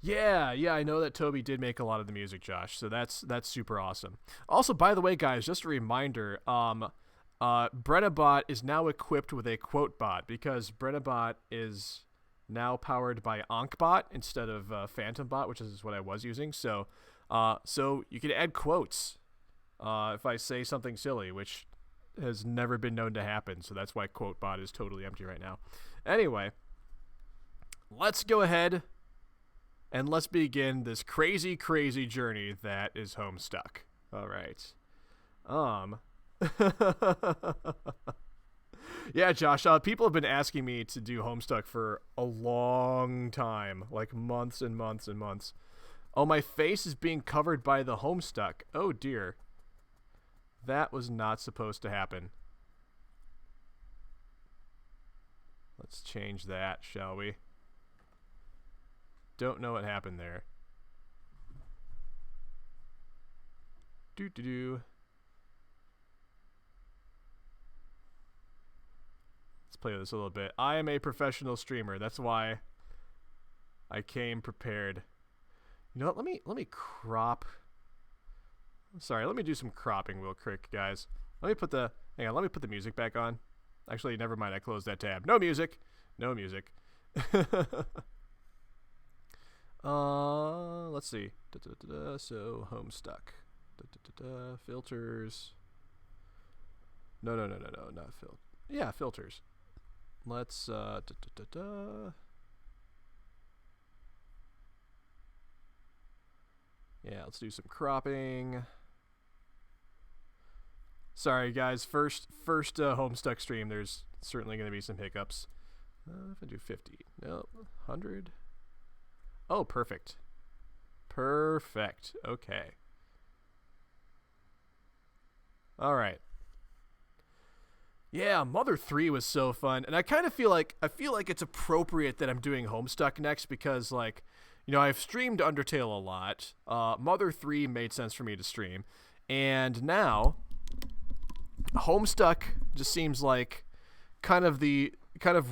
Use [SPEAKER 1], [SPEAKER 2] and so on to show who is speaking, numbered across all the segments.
[SPEAKER 1] Yeah, I know that Toby did make a lot of the music, Josh. So that's super awesome. Also, by the way, guys, just a reminder, Brenabot is now equipped with a quote bot because Brenabot is now powered by Ankbot instead of PhantomBot, which is what I was using. So you can add quotes if I say something silly, which has never been known to happen. So that's why QuoteBot is totally empty right now. Anyway, let's go ahead and let's begin this crazy, crazy journey that is Homestuck. All right. Yeah, Josh, people have been asking me to do Homestuck for a long time, like months and months and months. Oh, my face is being covered by the Homestuck. Oh, dear. That was not supposed to happen. Let's change that, shall we? Don't know what happened there. Doo-doo-doo. Let's play with this a little bit. I am a professional streamer. That's why I came prepared. You know what? Let me crop. Sorry, let me do some cropping real quick, guys. Let me put the music back on. Actually, never mind. I closed that tab. No music. No music. Let's see. So Homestuck. Filters. No, not filter. Yeah, filters. Let's yeah, let's do some cropping. Sorry, guys. First Homestuck stream. There's certainly going to be some hiccups. If I do 50, no, 100. Oh, perfect. Perfect. Okay. All right. Yeah, Mother 3 was so fun, and I kind of feel like it's appropriate that I'm doing Homestuck next because, like, you know, I've streamed Undertale a lot. Mother 3 made sense for me to stream, and now Homestuck just seems like kind of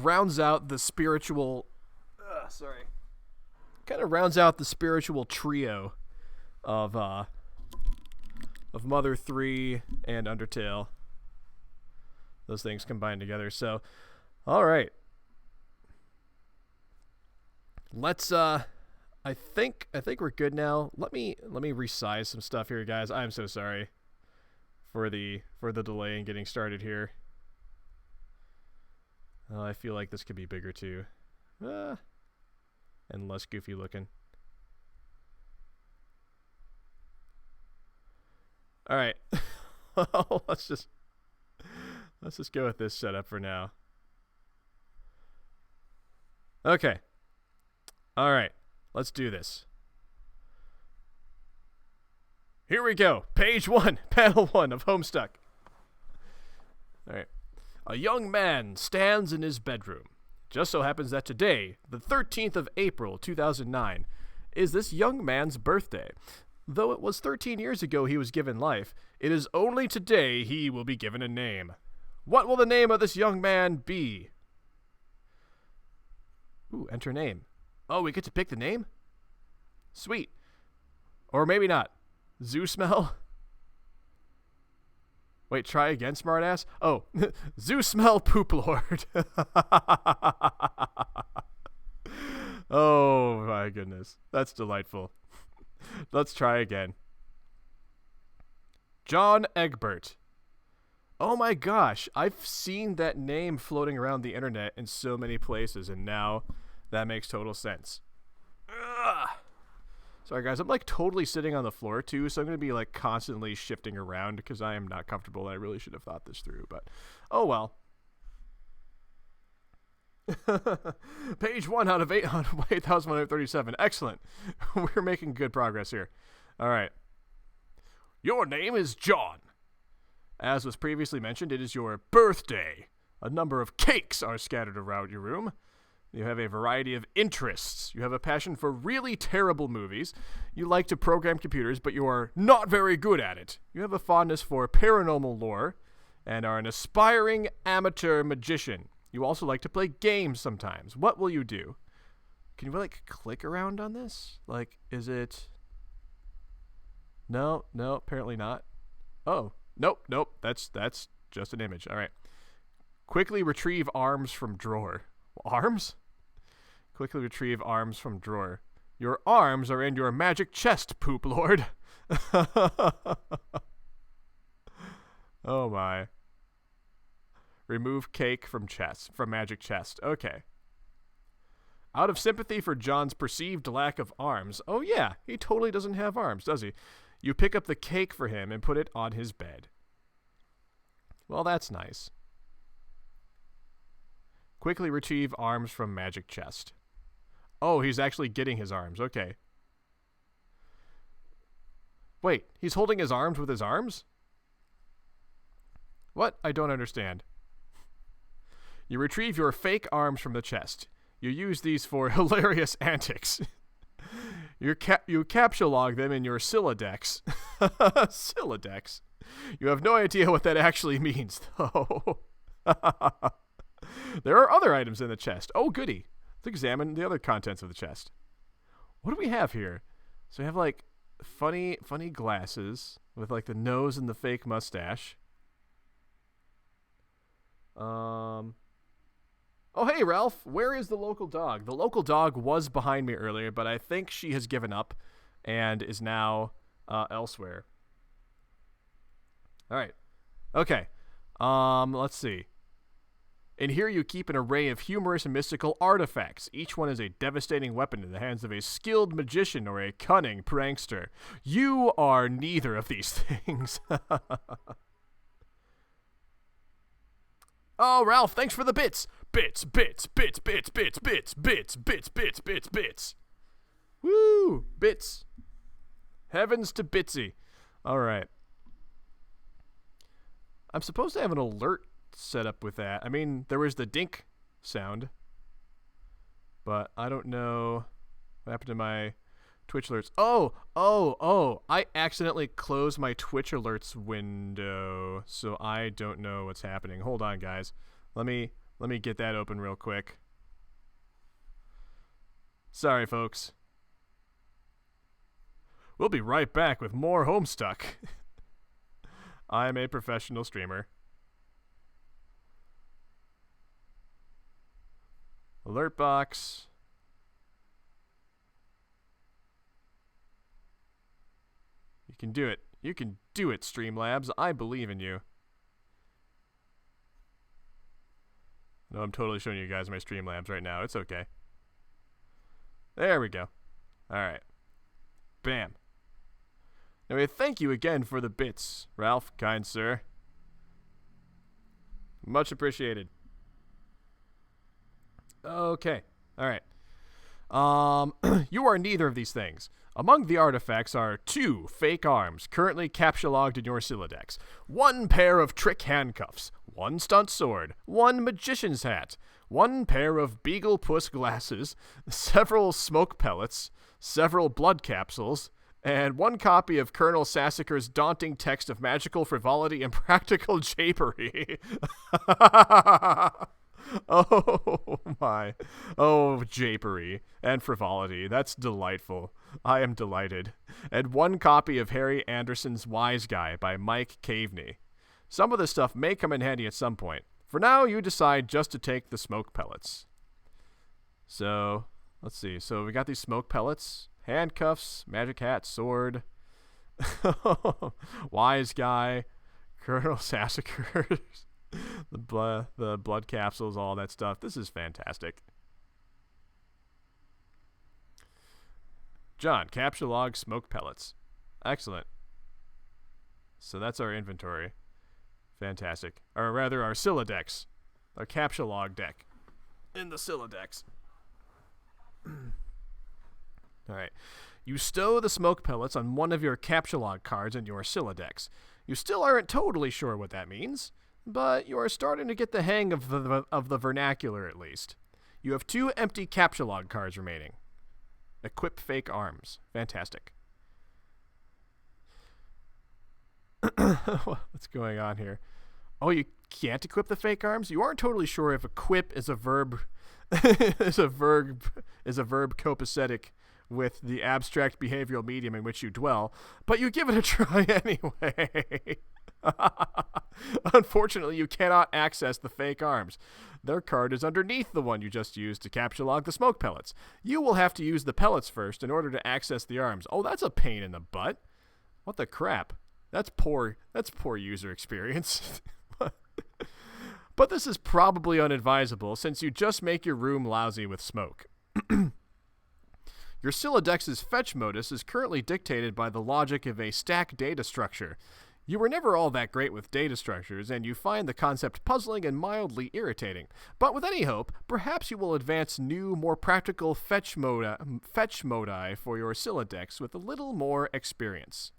[SPEAKER 1] rounds out the spiritual. Kind of rounds out the spiritual trio of Mother 3 and Undertale. Those things combined together. So, all right. Let's I think we're good now. Let me resize some stuff here, guys. I'm so sorry for the delay in getting started here. I feel like this could be bigger too. And less goofy looking. All right. Let's just go with this setup for now. Okay. All right. Let's do this. Here we go. Page 1, panel 1 of Homestuck. All right. A young man stands in his bedroom. Just so happens that today, the 13th of April, 2009, is this young man's birthday. Though it was 13 years ago he was given life, it is only today he will be given a name. What will the name of this young man be? Ooh, enter name. Oh, we get to pick the name? Sweet. Or maybe not. Zoo smell? Wait, try again, smartass. Oh, Zoo smell poop lord. Oh my goodness. That's delightful. Let's try again. John Egbert. Oh my gosh, I've seen that name floating around the internet in so many places, and now that makes total sense. Ugh. Sorry guys, I'm like totally sitting on the floor too, so I'm going to be like constantly shifting around because I am not comfortable. I really should have thought this through, but oh well. Page 1 out of 8,137. Excellent. We're making good progress here. All right. Your name is John. As was previously mentioned, it is your birthday. A number of cakes are scattered around your room. You have a variety of interests. You have a passion for really terrible movies. You like to program computers, but you are not very good at it. You have a fondness for paranormal lore and are an aspiring amateur magician. You also like to play games sometimes. What will you do? Can you like click around on this? Like, is it? No, apparently not. Oh, nope. That's just an image. All right. Quickly retrieve arms from drawer. Arms? Quickly retrieve arms from drawer. Your arms are in your magic chest, Poop Lord. Oh my. Remove cake from magic chest. Okay. Out of sympathy for John's perceived lack of arms. Oh yeah, he totally doesn't have arms, does he? You pick up the cake for him and put it on his bed. Well, that's nice. Quickly retrieve arms from magic chest. Oh, he's actually getting his arms. Okay. Wait, he's holding his arms with his arms? What? I don't understand. You retrieve your fake arms from the chest. You use these for hilarious antics. You captcha log them in your syllex. Syllex. You have no idea what that actually means, though. There are other items in the chest. Oh, goody. Let's examine the other contents of the chest. What do we have here? So we have, like, funny glasses with, like, the nose and the fake mustache. Oh, hey, Ralph. Where is the local dog? The local dog was behind me earlier, but I think she has given up and is now elsewhere. All right. Okay. Let's see. In here you keep an array of humorous and mystical artifacts. Each one is a devastating weapon in the hands of a skilled magician or a cunning prankster. You are neither of these things. Oh, Ralph, thanks for the bits. Bits. Woo! Bits. Heavens to Bitsy. All right. I'm supposed to have an alert set up with that. I mean, there was the dink sound, but I don't know what happened to my Twitch alerts. Oh, I accidentally closed my Twitch alerts window, so I don't know what's happening. Hold on, guys. Let me get that open real quick. Sorry, folks. We'll be right back with more Homestuck. I'm a professional streamer. Alert box. You can do it. You can do it, Streamlabs. I believe in you. No, I'm totally showing you guys my Streamlabs right now. It's okay. There we go. All right. Bam. Anyway, thank you again for the bits, Ralph, kind sir. Much appreciated. Okay. All right. You are neither of these things. Among the artifacts are 2 fake arms currently captcha logged in your syllex, 1 pair of trick handcuffs, 1 stunt sword, 1 magician's hat, 1 pair of beagle puss glasses, several smoke pellets, several blood capsules, and 1 copy of Colonel Sassacre's daunting text of magical frivolity and practical japery. Oh my. Oh, japery and frivolity. That's delightful. I am delighted. And 1 copy of Harry Anderson's Wise Guy by Mike Caveney. Some of this stuff may come in handy at some point. For now, you decide just to take the smoke pellets. So, let's see. So we got these smoke pellets, handcuffs, magic hat, sword, Wise Guy, Colonel Sassacre. The blood capsules, all that stuff. This is fantastic. John, capture log, smoke pellets. Excellent. So that's our inventory. Fantastic. Or rather, our syllex. Our capture log deck. In the syllex. Alright. You stow the smoke pellets on one of your capture log cards in your syllex. You still aren't totally sure what that means, but you are starting to get the hang of the vernacular, at least. You have 2 empty capture log cards remaining. Equip fake arms. Fantastic. What's going on here? Oh, you can't equip the fake arms, you aren't totally sure if equip is a verb is a verb copacetic with the abstract behavioral medium in which you dwell, but you give it a try anyway. Unfortunately, you cannot access the fake arms. Their card is underneath the one you just used to capture log the smoke pellets. You will have to use the pellets first in order to access the arms. Oh, that's a pain in the butt. What the crap? That's poor user experience. But this is probably unadvisable since you just make your room lousy with smoke. Your Syllex's fetch modus is currently dictated by the logic of a stack data structure. You were never all that great with data structures, and you find the concept puzzling and mildly irritating. But with any hope, perhaps you will advance new, more practical fetch modi for your Syllex with a little more experience.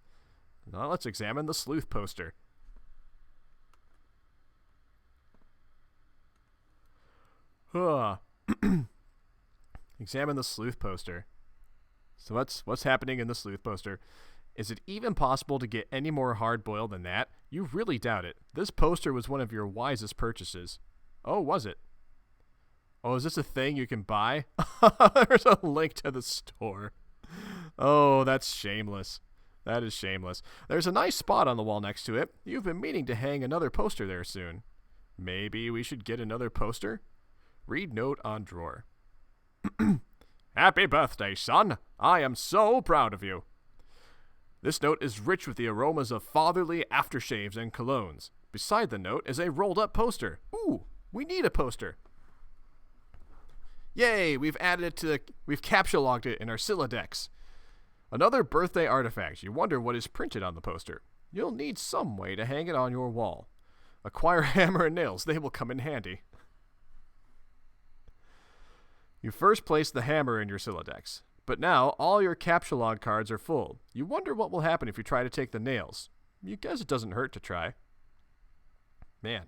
[SPEAKER 1] Now let's examine the sleuth poster. Examine the sleuth poster. So what's happening in the sleuth poster? Is it even possible to get any more hard-boiled than that? You really doubt it. This poster was one of your wisest purchases. Oh, was it? Oh, is this a thing you can buy? There's a link to the store. Oh, that's shameless. That is shameless. There's a nice spot on the wall next to it. You've been meaning to hang another poster there soon. Maybe we should get another poster? Read note on drawer. Happy birthday, son. I am so proud of you. This note is rich with the aromas of fatherly aftershaves and colognes. Beside the note is a rolled-up poster. Ooh, we need a poster. Yay, we've capture logged it in our Syllex. Another birthday artifact. You wonder what is printed on the poster. You'll need some way to hang it on your wall. Acquire hammer and nails. They will come in handy. You first place the hammer in your Syllex, but now all your capture log cards are full. You wonder what will happen if you try to take the nails. You guess it doesn't hurt to try. Man.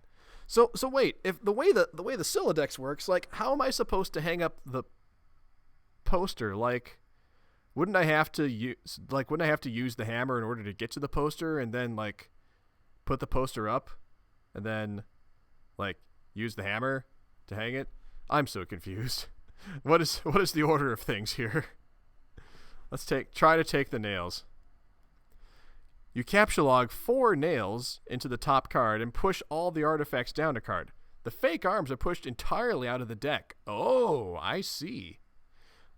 [SPEAKER 1] So wait, if the way the Syllex works, like, how am I supposed to hang up the poster? Like, wouldn't I have to use the hammer in order to get to the poster and then, like, put the poster up and then, like, use the hammer to hang it? I'm so confused. What is the order of things here? Let's try to take the nails. You capture log 4 nails into the top card and push all the artifacts down a card. The fake arms are pushed entirely out of the deck. Oh, I see.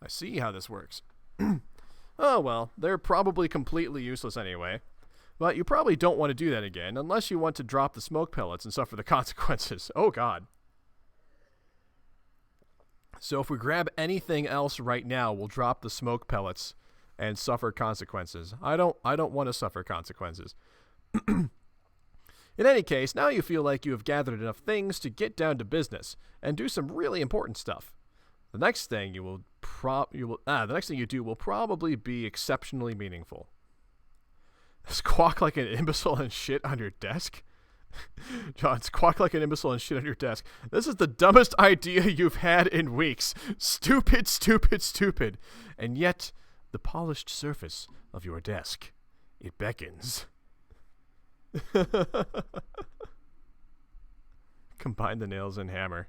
[SPEAKER 1] I see how this works. Oh, well, they're probably completely useless anyway. But you probably don't want to do that again unless you want to drop the smoke pellets and suffer the consequences. Oh, God. So if we grab anything else right now, we'll drop the smoke pellets and suffer consequences. I don't want to suffer consequences. In any case, now you feel like you have gathered enough things to get down to business and do some really important stuff. The next thing you do will probably be exceptionally meaningful. Squawk like an imbecile and shit on your desk? John, squawk like an imbecile and shit on your desk. This is the dumbest idea you've had in weeks. Stupid, stupid, stupid. And yet, the polished surface of your desk, it beckons. Combine the nails and hammer.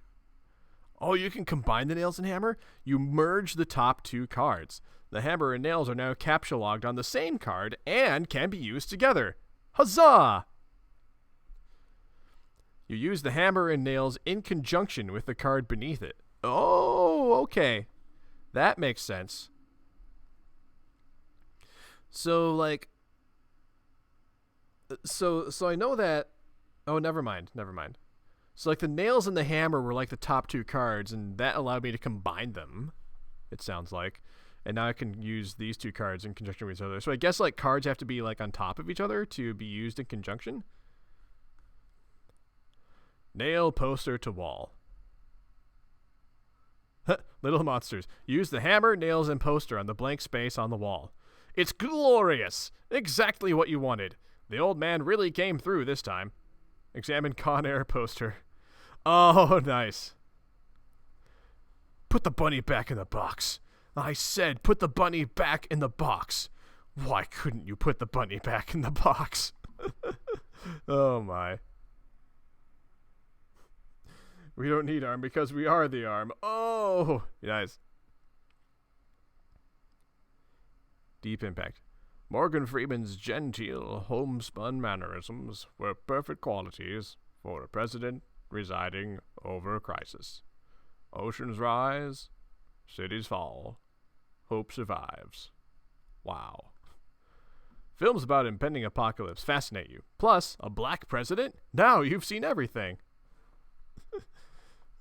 [SPEAKER 1] Oh, you can combine the nails and hammer? You merge the top 2 cards. The hammer and nails are now capture logged on the same card and can be used together. Huzzah! You use the hammer and nails in conjunction with the card beneath it. Oh, okay. That makes sense. So, like... So I know that... Oh, never mind. So, like, the nails and the hammer were, like, the top 2 cards, and that allowed me to combine them, it sounds like. And now I can use these 2 cards in conjunction with each other. So I guess, like, cards have to be, like, on top of each other to be used in conjunction? Nail poster to wall. Little monsters. Use the hammer, nails, and poster on the blank space on the wall. It's glorious! Exactly what you wanted. The old man really came through this time. Examine Con Air poster. Oh, nice. Put the bunny back in the box. I said put the bunny back in the box. Why couldn't you put the bunny back in the box? Oh, my. We don't need arm because we are the arm. Oh, nice. Deep impact. Morgan Freeman's genteel, homespun mannerisms were perfect qualities for a president residing over a crisis. Oceans rise, cities fall, hope survives. Wow. Films about impending apocalypse fascinate you. Plus, a black president? Now you've seen everything.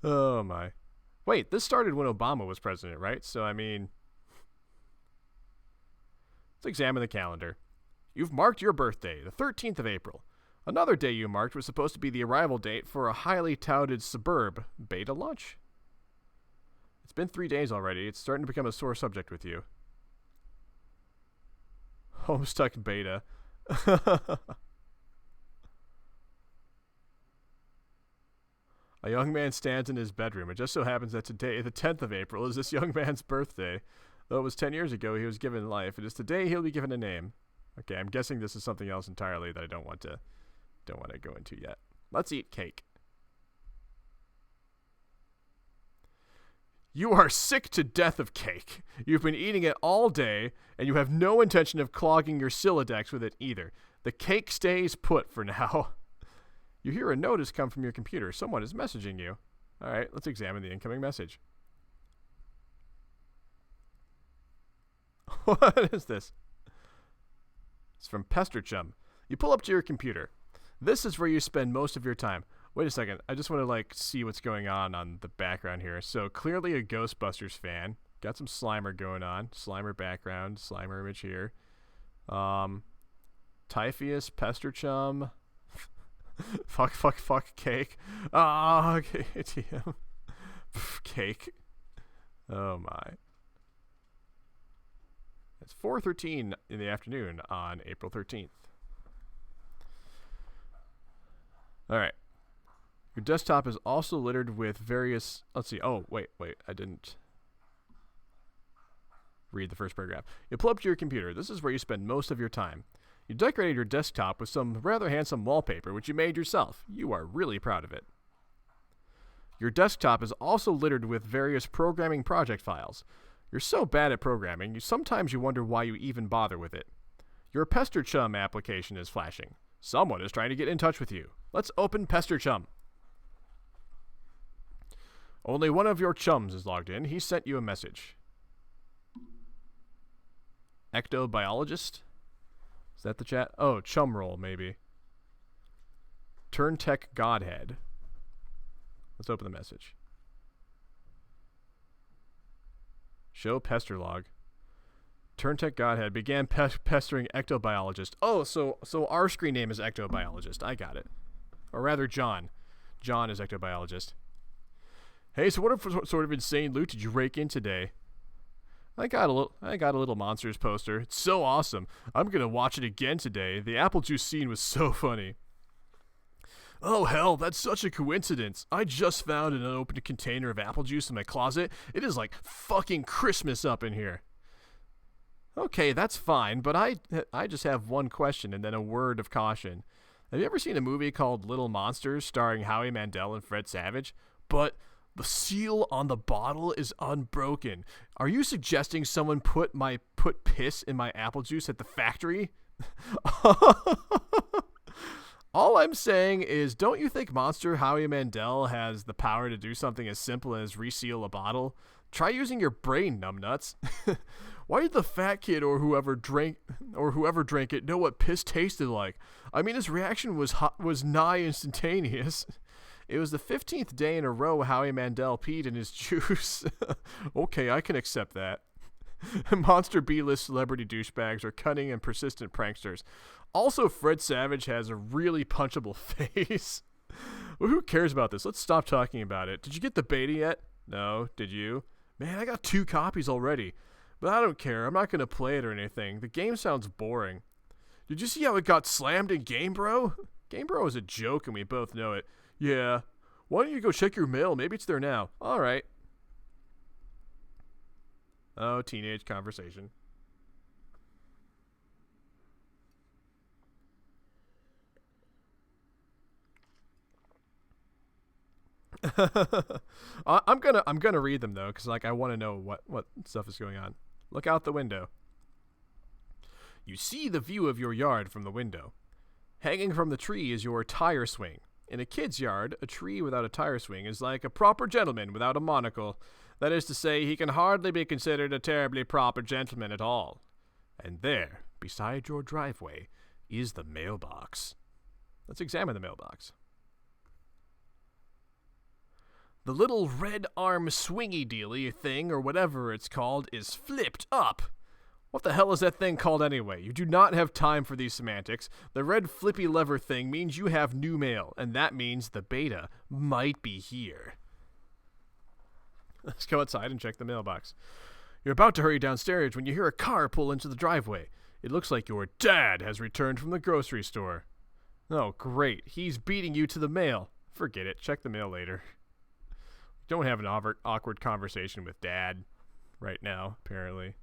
[SPEAKER 1] Oh my. Wait, this started when Obama was president, right? So, I mean, let's examine the calendar. You've marked your birthday, the 13th of April. Another day you marked was supposed to be the arrival date for a highly touted Suburb beta launch. It's been 3 days already. It's starting to become a sore subject with you. Homestuck beta. A young man stands in his bedroom. It just so happens that today, the 10th of April, is this young man's birthday. Though it was 10 years ago he was given life, it is today he'll be given a name. Okay, I'm guessing this is something else entirely that I don't want to go into yet. Let's eat cake. You are sick to death of cake. You've been eating it all day, and you have no intention of clogging your syllex with it either. The cake stays put for now. You hear a notice come from your computer. Someone is messaging you. All right, let's examine the incoming message. What is this? It's from Pesterchum. You pull up to your computer. This is where you spend most of your time. Wait a second. I just want to see what's going on the background here. So clearly a Ghostbusters fan. Got some Slimer going on. Slimer background. Slimer image here. Typheus, Pesterchum. fuck cake. Ah, okay. TM. Cake. Oh my. It's 4:13 in the afternoon on April 13th. All right. Your desktop is also littered with various... Let's see. Oh, wait. I didn't read the first paragraph. You pull up to your computer. This is where you spend most of your time. You decorated your desktop with some rather handsome wallpaper, which you made yourself. You are really proud of it. Your desktop is also littered with various programming project files. You're so bad at programming, sometimes you wonder why you even bother with it. Your Pesterchum application is flashing. Someone is trying to get in touch with you. Let's open Pesterchum. Only one of your chums is logged in. He sent you a message. Ectobiologist? Is that the chat? Oh, chum roll, maybe. Turntech Godhead. Let's open the message. Show pester log. Turntech Godhead began pestering ectobiologist. Oh, so our screen name is ectobiologist. I got it. Or rather, John. John is ectobiologist. Hey, so what sort of insane loot did you rake in today? I got a little Monsters poster. It's so awesome. I'm gonna watch it again today. The apple juice scene was so funny. Oh hell, that's such a coincidence. I just found an unopened container of apple juice in my closet. It is like fucking Christmas up in here. Okay, that's fine, but I just have one question and then a word of caution. Have you ever seen a movie called Little Monsters starring Howie Mandel and Fred Savage? But the seal on the bottle is unbroken. Are you suggesting someone put piss in my apple juice at the factory? All I'm saying is, don't you think Monster Howie Mandel has the power to do something as simple as reseal a bottle? Try using your brain, numbnuts. Why did the fat kid or whoever drank it know what piss tasted like? I mean, his reaction was nigh instantaneous. It was the 15th day in a row Howie Mandel peed in his juice. Okay, I can accept that. Monster B-list celebrity douchebags are cunning and persistent pranksters. Also, Fred Savage has a really punchable face. Well, who cares about this? Let's stop talking about it. Did you get the beta yet? No, did you? Man, I got 2 copies already. But I don't care. I'm not going to play it or anything. The game sounds boring. Did you see how it got slammed in Game Bro? Game Bro is a joke and we both know it. Yeah. Why don't you go check your mail? Maybe it's there now. All right. Oh, teenage conversation. I'm gonna read them though, because like I want to know what stuff is going on. Look out the window. You see the view of your yard from the window. Hanging from the tree is your tire swing. In a kid's yard, a tree without a tire swing is like a proper gentleman without a monocle. That is to say, he can hardly be considered a terribly proper gentleman at all. And there, beside your driveway, is the mailbox. Let's examine the mailbox. The little red arm swingy dealy thing, or whatever it's called, is flipped up. What the hell is that thing called anyway? You do not have time for these semantics. The red flippy lever thing means you have new mail, and that means the beta might be here. Let's go outside and check the mailbox. You're about to hurry downstairs when you hear a car pull into the driveway. It looks like your dad has returned from the grocery store. Oh, great. He's beating you to the mail. Forget it. Check the mail later. Don't have an awkward conversation with Dad right now, apparently.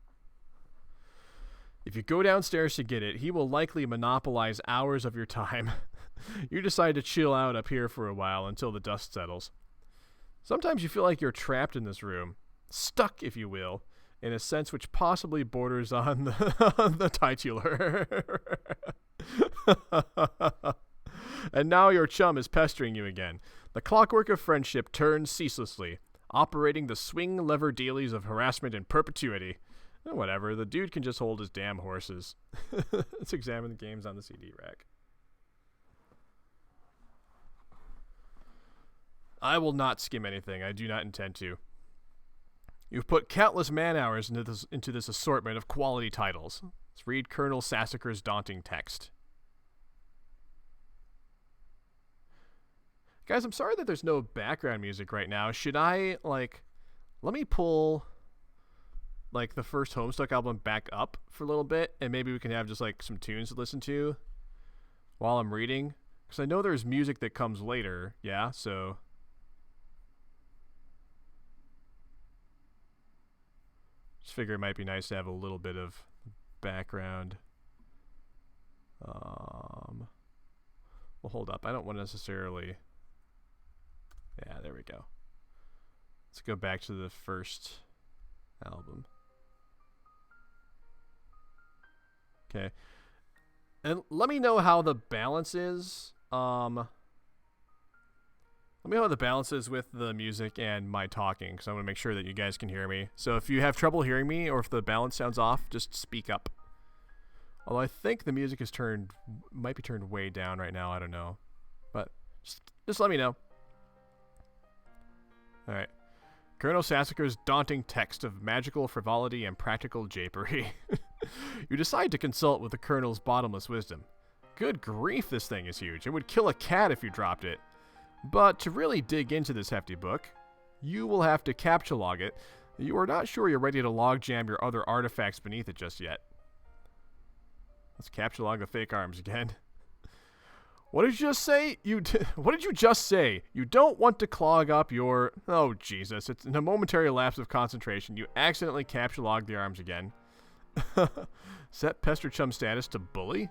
[SPEAKER 1] If you go downstairs to get it, he will likely monopolize hours of your time. You decide to chill out up here for a while until the dust settles. Sometimes you feel like you're trapped in this room, stuck, if you will, in a sense which possibly borders on the titular. And now your chum is pestering you again. The clockwork of friendship turns ceaselessly, operating the swing lever dealies of harassment in perpetuity. Whatever, the dude can just hold his damn horses. Let's examine the games on the CD rack. I will not skim anything. I do not intend to. You've put countless man-hours into this assortment of quality titles. Let's read Colonel Sassacre's daunting text. Guys, I'm sorry that there's no background music right now. Should I, let me pull, the first Homestuck album back up for a little bit, and maybe we can have just, some tunes to listen to while I'm reading? Because I know there's music that comes later, yeah, so... Just figure it might be nice to have a little bit of background. Well, hold up. I don't want to necessarily... Yeah, there we go. Let's go back to the first album. Okay. And let me know how the balance is. Let me know how the balance is with the music and my talking, because I want to make sure that you guys can hear me. So if you have trouble hearing me, or if the balance sounds off, just speak up. Although I think the music is might be turned way down right now. I don't know. But just let me know. Alright. Colonel Sassacre's daunting text of magical frivolity and practical japery. You decide to consult with the Colonel's bottomless wisdom. Good grief, this thing is huge. It would kill a cat if you dropped it. But to really dig into this hefty book, you will have to captcha log it. You are not sure you're ready to logjam your other artifacts beneath it just yet. Let's captcha log the fake arms again. What did you just say? What did you just say? You don't want to clog up your... Oh, Jesus. It's in a momentary lapse of concentration. You accidentally captcha logged the arms again. Set Pesterchum status to bully?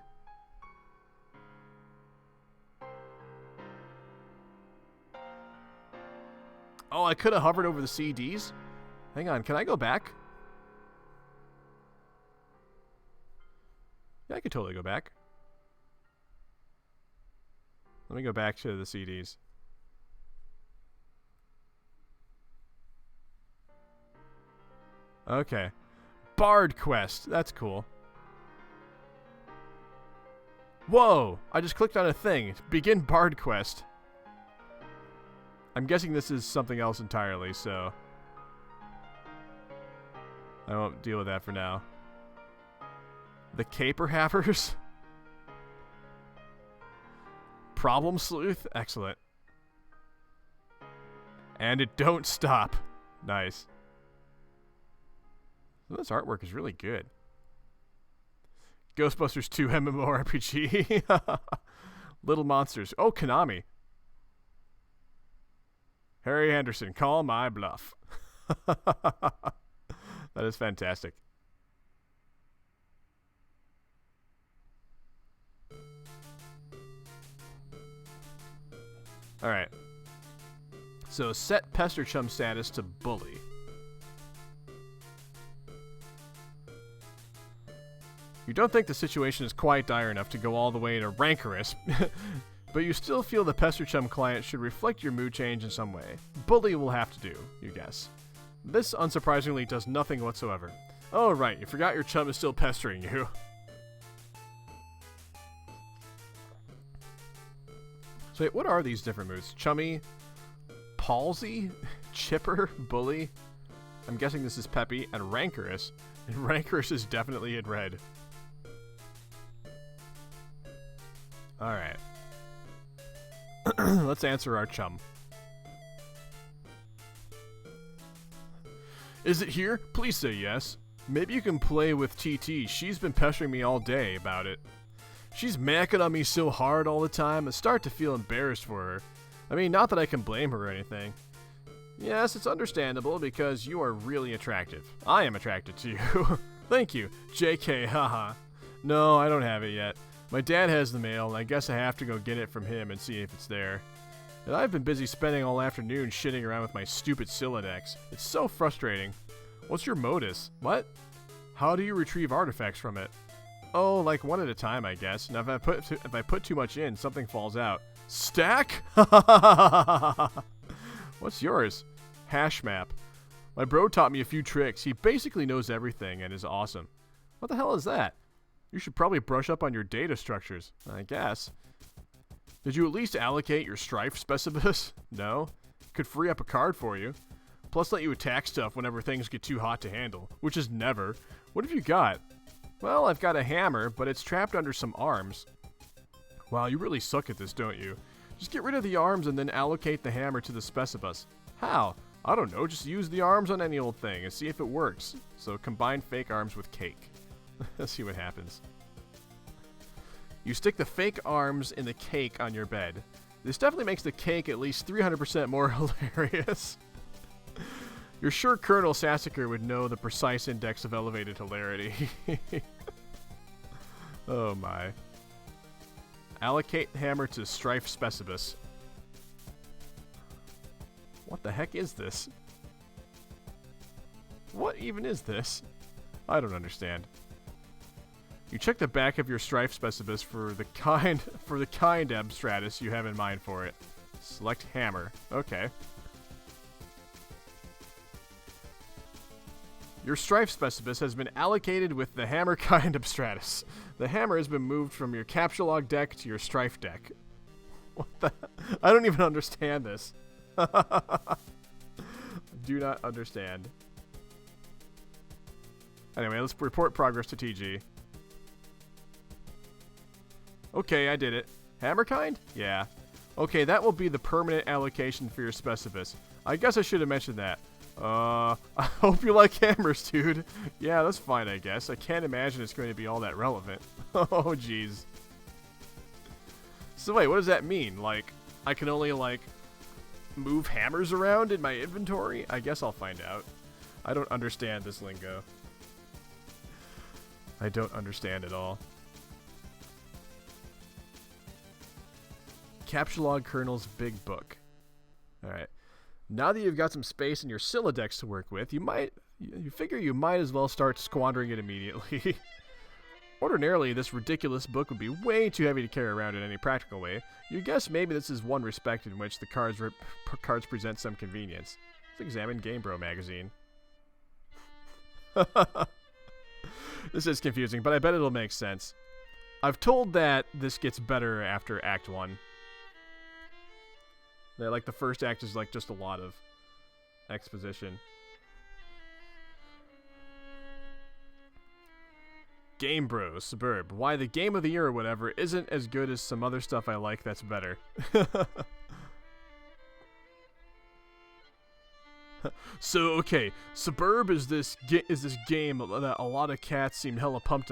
[SPEAKER 1] Oh, I could have hovered over the CDs? Hang on, can I go back? Yeah, I could totally go back. Let me go back to the CDs. Okay. Bard Quest. That's cool. Whoa! I just clicked on a thing. Begin Bard Quest. I'm guessing this is something else entirely, so... I won't deal with that for now. The Caper Happers? Problem Sleuth? Excellent. And it don't stop. Nice. This artwork is really good. Ghostbusters 2 MMORPG. Little Monsters. Oh, Konami. Harry Anderson, call my bluff. That is fantastic. Alright. So set Pesterchum status to bully. You don't think the situation is quite dire enough to go all the way to rancorous, but you still feel the Pesterchum client should reflect your mood change in some way. Bully will have to do, you guess. This, unsurprisingly, does nothing whatsoever. Oh, right, you forgot your chum is still pestering you. So wait, what are these different moods? Chummy, palsy, chipper, bully. I'm guessing this is peppy, and rancorous. And rancorous is definitely in red. Alright. Let's answer our chum. Is it here? Please say yes. Maybe you can play with TT. She's been pestering me all day about it. She's macking on me so hard all the time, I start to feel embarrassed for her. I mean, not that I can blame her or anything. Yes, it's understandable because you are really attractive. I am attracted to you. Thank you. JK, haha. No, I don't have it yet. My dad has the mail, and I guess I have to go get it from him and see if it's there. And I've been busy spending all afternoon shitting around with my stupid syllex. It's so frustrating. What's your modus? What? How do you retrieve artifacts from it? Oh, like one at a time, I guess. Now, if I put too much in, something falls out. Stack? What's yours? Hash map. My bro taught me a few tricks. He basically knows everything and is awesome. What the hell is that? You should probably brush up on your data structures, I guess. Did you at least allocate your Strife specibus? No? Could free up a card for you. Plus let you attack stuff whenever things get too hot to handle, which is never. What have you got? Well, I've got a hammer, but it's trapped under some arms. Wow, you really suck at this, don't you? Just get rid of the arms and then allocate the hammer to the specibus. How? I don't know, just use the arms on any old thing and see if it works. So combine fake arms with cake. Let's see what happens. You stick the fake arms in the cake on your bed. This definitely makes the cake at least 300% more hilarious. You're sure Colonel Sassacre would know the precise index of elevated hilarity. Oh my. Allocate hammer to Strife specibus. What the heck is this? What even is this? I don't understand. You check the back of your Strife specibus for the kind abstratus you have in mind for it. Select hammer. Okay. Your Strife specibus has been allocated with the hammer kind abstratus. The hammer has been moved from your capture deck to your Strife deck. What the? I don't even understand this. Do not understand. Anyway, let's report progress to TG. Okay, I did it. Hammer kind? Yeah. Okay, that will be the permanent allocation for your specibus. I guess I should have mentioned that. I hope you like hammers, dude. Yeah, that's fine, I guess. I can't imagine it's going to be all that relevant. Oh, jeez. So wait, what does that mean? Like, I can only, like, move hammers around in my inventory? I guess I'll find out. I don't understand this lingo. I don't understand at all. Capture log kernel's big book. Alright. Now that you've got some space in your syllex to work with, you figure you might as well start squandering it immediately. Ordinarily, this ridiculous book would be way too heavy to carry around in any practical way. You guess maybe this is one respect in which the cards present some convenience. Let's examine GameBro magazine. This is confusing, but I bet it'll make sense. I've told that this gets better after Act 1. That, like, the first act is, like, just a lot of exposition. Game Bros, Suburb. Why the game of the year or whatever isn't as good as some other stuff I like that's better. So, okay, Suburb is this game that a lot of cats seem hella pumped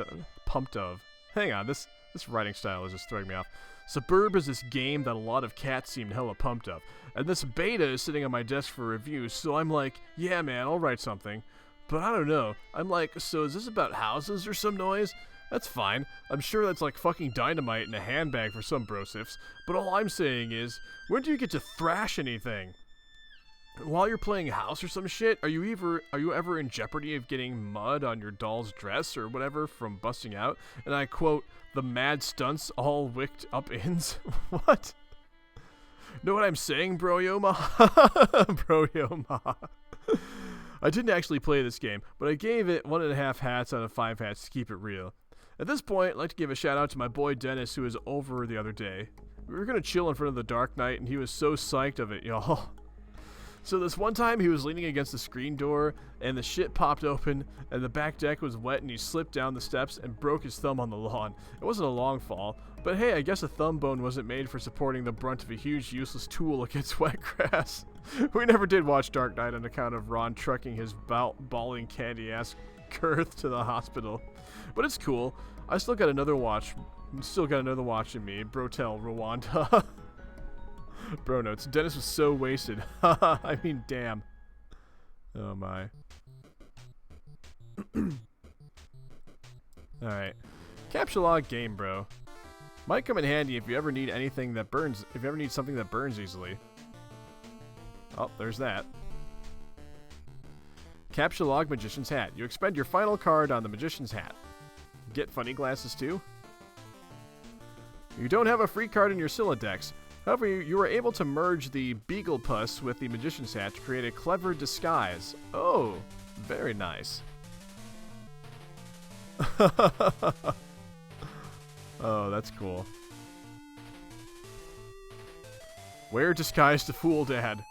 [SPEAKER 1] of. Hang on, this writing style is just throwing me off. Suburb is this game that a lot of cats seem hella pumped of. And this beta is sitting on my desk for review, so I'm like, yeah man, I'll write something. But I don't know. I'm like, so is this about houses or some noise? That's fine. I'm sure that's like fucking dynamite in a handbag for some brosifs. But all I'm saying is, when do you get to thrash anything? While you're playing house or some shit, are you ever in jeopardy of getting mud on your doll's dress or whatever from busting out? And I quote, the mad stunts all wicked up ins. What? Know what I'm saying, Bro-yo-ma? Bro-yo-ma. I didn't actually play this game, but I gave it 1.5 hats out of 5 hats to keep it real. At this point, I'd like to give a shout out to my boy Dennis, who was over the other day. We were gonna chill in front of the Dark Knight, and he was so psyched of it, y'all. So this one time, he was leaning against the screen door, and the shit popped open, and the back deck was wet, and he slipped down the steps and broke his thumb on the lawn. It wasn't a long fall, but hey, I guess a thumb bone wasn't made for supporting the brunt of a huge, useless tool against wet grass. We never did watch Dark Knight on account of Ron trucking his bawling candy-ass Kurth to the hospital. But it's cool. I still got another watch. Still got another watch in me. Brotel Rwanda. Bro notes. Dennis was so wasted. I mean, damn. Oh my. Alright. Capture log game, bro. Might come in handy if you ever need anything that burns. If you ever need something that burns easily. Oh, there's that. Capture log magician's hat. You expend your final card on the magician's hat. Get funny glasses too? You don't have a free card in your Syllex. However, you were able to merge the Beagle Puss with the Magician's Hat to create a clever disguise. Oh, very nice. Oh, that's cool. Wear disguise to fool Dad.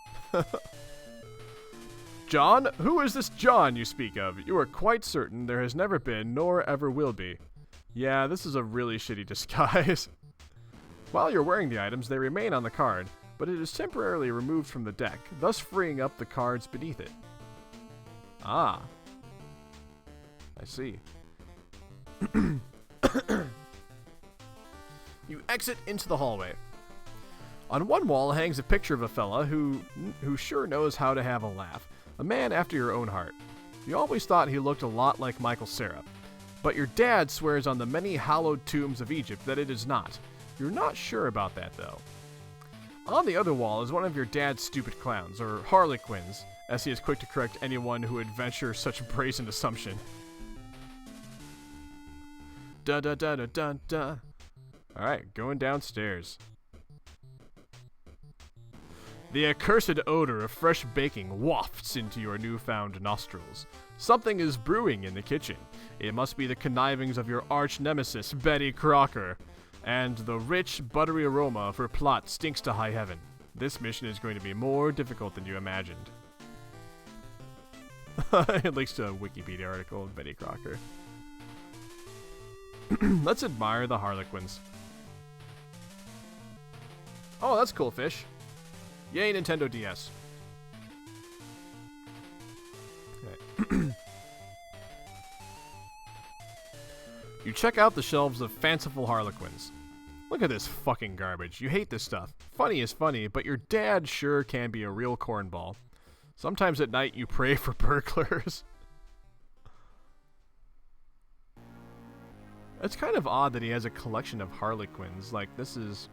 [SPEAKER 1] John? Who is this John you speak of? You are quite certain there has never been, nor ever will be. Yeah, this is a really shitty disguise. While you're wearing the items, they remain on the card, but it is temporarily removed from the deck, thus freeing up the cards beneath it. Ah. I see. You exit into the hallway. On one wall hangs a picture of a fella who sure knows how to have a laugh. A man after your own heart. You always thought he looked a lot like Michael Cera, but your dad swears on the many hallowed tombs of Egypt that it is not. You're not sure about that, though. On the other wall is one of your dad's stupid clowns, or harlequins, as he is quick to correct anyone who would venture such a brazen assumption. Da-da-da-da-da-da. Alright, going downstairs. The accursed odor of fresh baking wafts into your newfound nostrils. Something is brewing in the kitchen. It must be the connivings of your arch-nemesis, Betty Crocker. And the rich, buttery aroma of her plot stinks to high heaven. This mission is going to be more difficult than you imagined. It links to a Wikipedia article of Betty Crocker. Let's admire the harlequins. Oh, that's cool, fish. Yay, Nintendo DS. Okay. You check out the shelves of fanciful harlequins. Look at this fucking garbage. You hate this stuff. Funny is funny, but your dad sure can be a real cornball. Sometimes at night you pray for burglars. It's kind of odd that he has a collection of harlequins. Like, this is...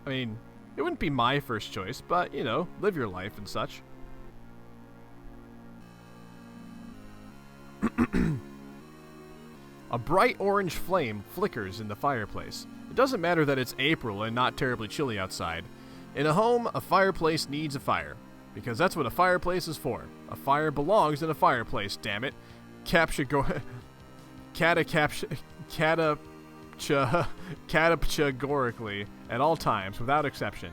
[SPEAKER 1] I mean, it wouldn't be my first choice, but, you know, live your life and such. A bright orange flame flickers in the fireplace. It doesn't matter that it's April and not terribly chilly outside. In a home, a fireplace needs a fire. Because that's what a fireplace is for. A fire belongs in a fireplace, damn it. Categorically, at all times, without exception.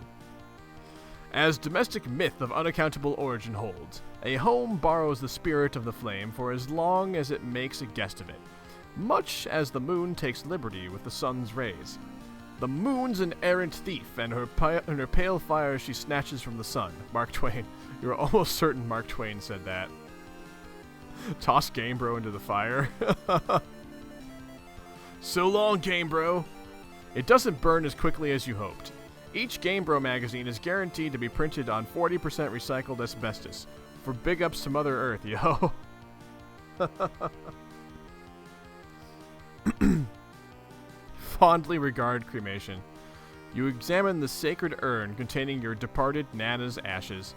[SPEAKER 1] As domestic myth of unaccountable origin holds, a home borrows the spirit of the flame for as long as it makes a guest of it. Much as the moon takes liberty with the sun's rays. The moon's an errant thief, and her pale fire she snatches from the sun. Mark Twain. You're almost certain Mark Twain said that. Toss Game Bro into the fire. So long, Game Bro. It doesn't burn as quickly as you hoped. Each Game Bro magazine is guaranteed to be printed on 40% recycled asbestos. For big ups to Mother Earth, yo. Fondly regard cremation. You examine the sacred urn containing your departed Nana's ashes.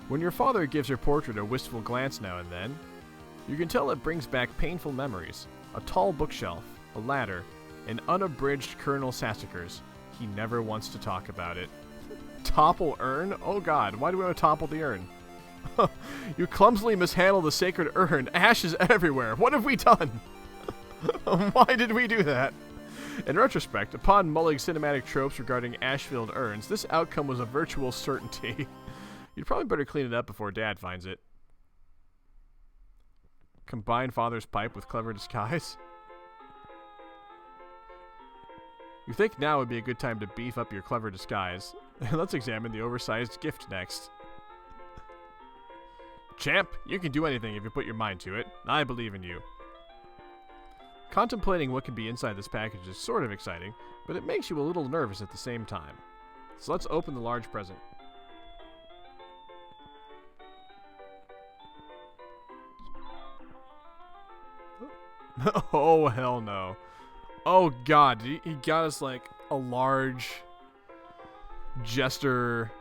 [SPEAKER 1] When your father gives her portrait a wistful glance now and then, you can tell it brings back painful memories. A tall bookshelf, a ladder, an unabridged Colonel Sassacres. He never wants to talk about it. Topple urn? Oh god, why do we want to topple the urn? You clumsily mishandle the sacred urn. Ashes everywhere. What have we done? Why did we do that? In retrospect, upon mulling cinematic tropes regarding ash-filled urns, this outcome was a virtual certainty. You'd probably better clean it up before Dad finds it. Combine father's pipe with clever disguise? You think now would be a good time to beef up your clever disguise. Let's examine the oversized gift next. Champ, you can do anything if you put your mind to it. I believe in you. Contemplating what can be inside this package is sort of exciting, but it makes you a little nervous at the same time. So let's open the large present. Oh, hell no. Oh, God. He got us, like, a large jester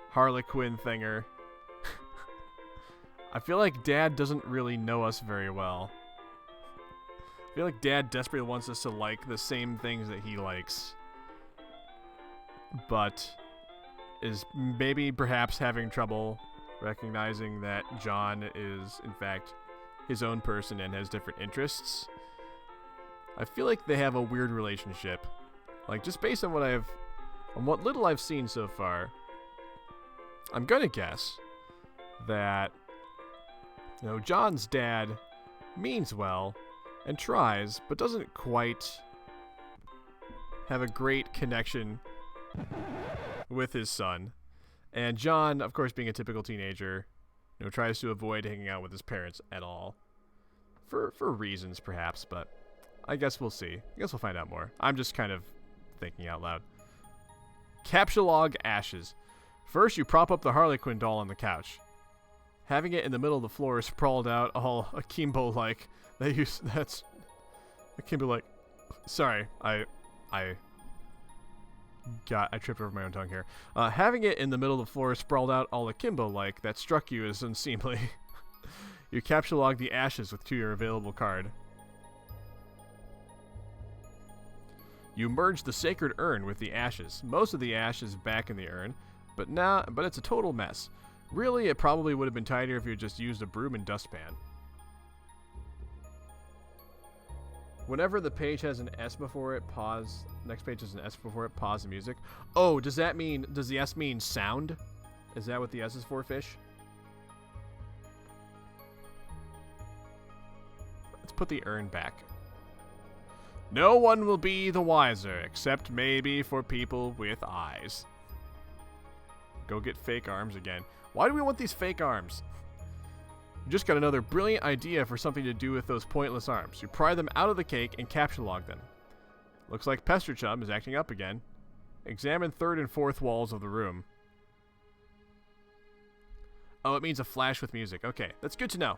[SPEAKER 1] Harlequin thinger. I feel like Dad doesn't really know us very well. I feel like Dad desperately wants us to like the same things that he likes. But is maybe perhaps having trouble recognizing that John is, in fact, his own person and has different interests. I feel like they have a weird relationship. Like, just based on what little I've seen so far, I'm gonna guess that, you know, John's dad means well and tries, but doesn't quite have a great connection with his son. And John, of course, being a typical teenager, you know, tries to avoid hanging out with his parents at all. For reasons, perhaps, but I guess we'll see. I guess we'll find out more. I'm just kind of thinking out loud. Capture log ashes. First, you prop up the Harlequin doll on the couch. Having it in the middle of the floor sprawled out all akimbo-like. That's akimbo-like. Sorry, I tripped over my own tongue here. Having it in the middle of the floor sprawled out all akimbo-like, that struck you as unseemly. You capture log the ashes with your available card. You merge the sacred urn with the ashes. Most of the ash is back in the urn, but it's a total mess. Really, it probably would have been tidier if you had just used a broom and dustpan. Whenever the page has an S before it, pause. Next page has an S before it, pause the music. Oh, does the S mean sound? Is that what the S is for, fish? Let's put the urn back. No one will be the wiser, except maybe for people with eyes. Go get fake arms again. Why do we want these fake arms? You just got another brilliant idea for something to do with those pointless arms. You pry them out of the cake and capture log them. Looks like Pesterchum is acting up again. Examine third and fourth walls of the room. Oh, it means a flash with music. Okay, that's good to know.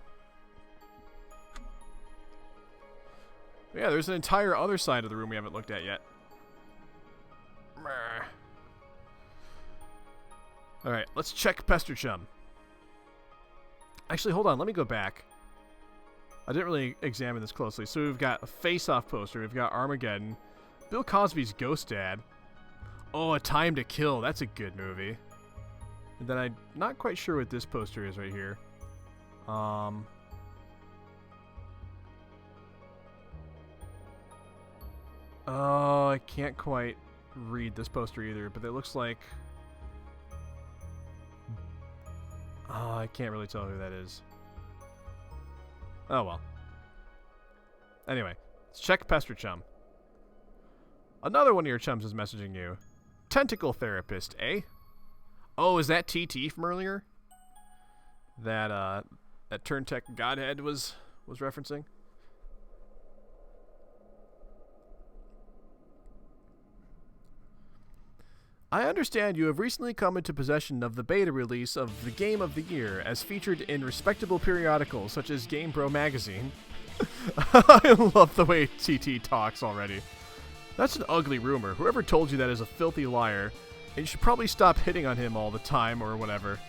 [SPEAKER 1] Yeah, there's an entire other side of the room we haven't looked at yet. Alright, let's check Pesterchum. Actually, hold on, let me go back. I didn't really examine this closely. So we've got a face-off poster, we've got Armageddon, Bill Cosby's Ghost Dad. Oh, A Time to Kill, that's a good movie. And then I'm not quite sure what this poster is right here. Oh, I can't quite read this poster either, but it looks like... Oh, I can't really tell who that is. Oh, well. Anyway, let's check Pesterchum. Another one of your chums is messaging you. Tentacle therapist, eh? Oh, is that TT from earlier? That Turntech Godhead was referencing? I understand you have recently come into possession of the beta release of the Game of the Year, as featured in respectable periodicals such as Game Bro magazine. I love the way TT talks already. That's an ugly rumor. Whoever told you that is a filthy liar, and you should probably stop hitting on him all the time or whatever.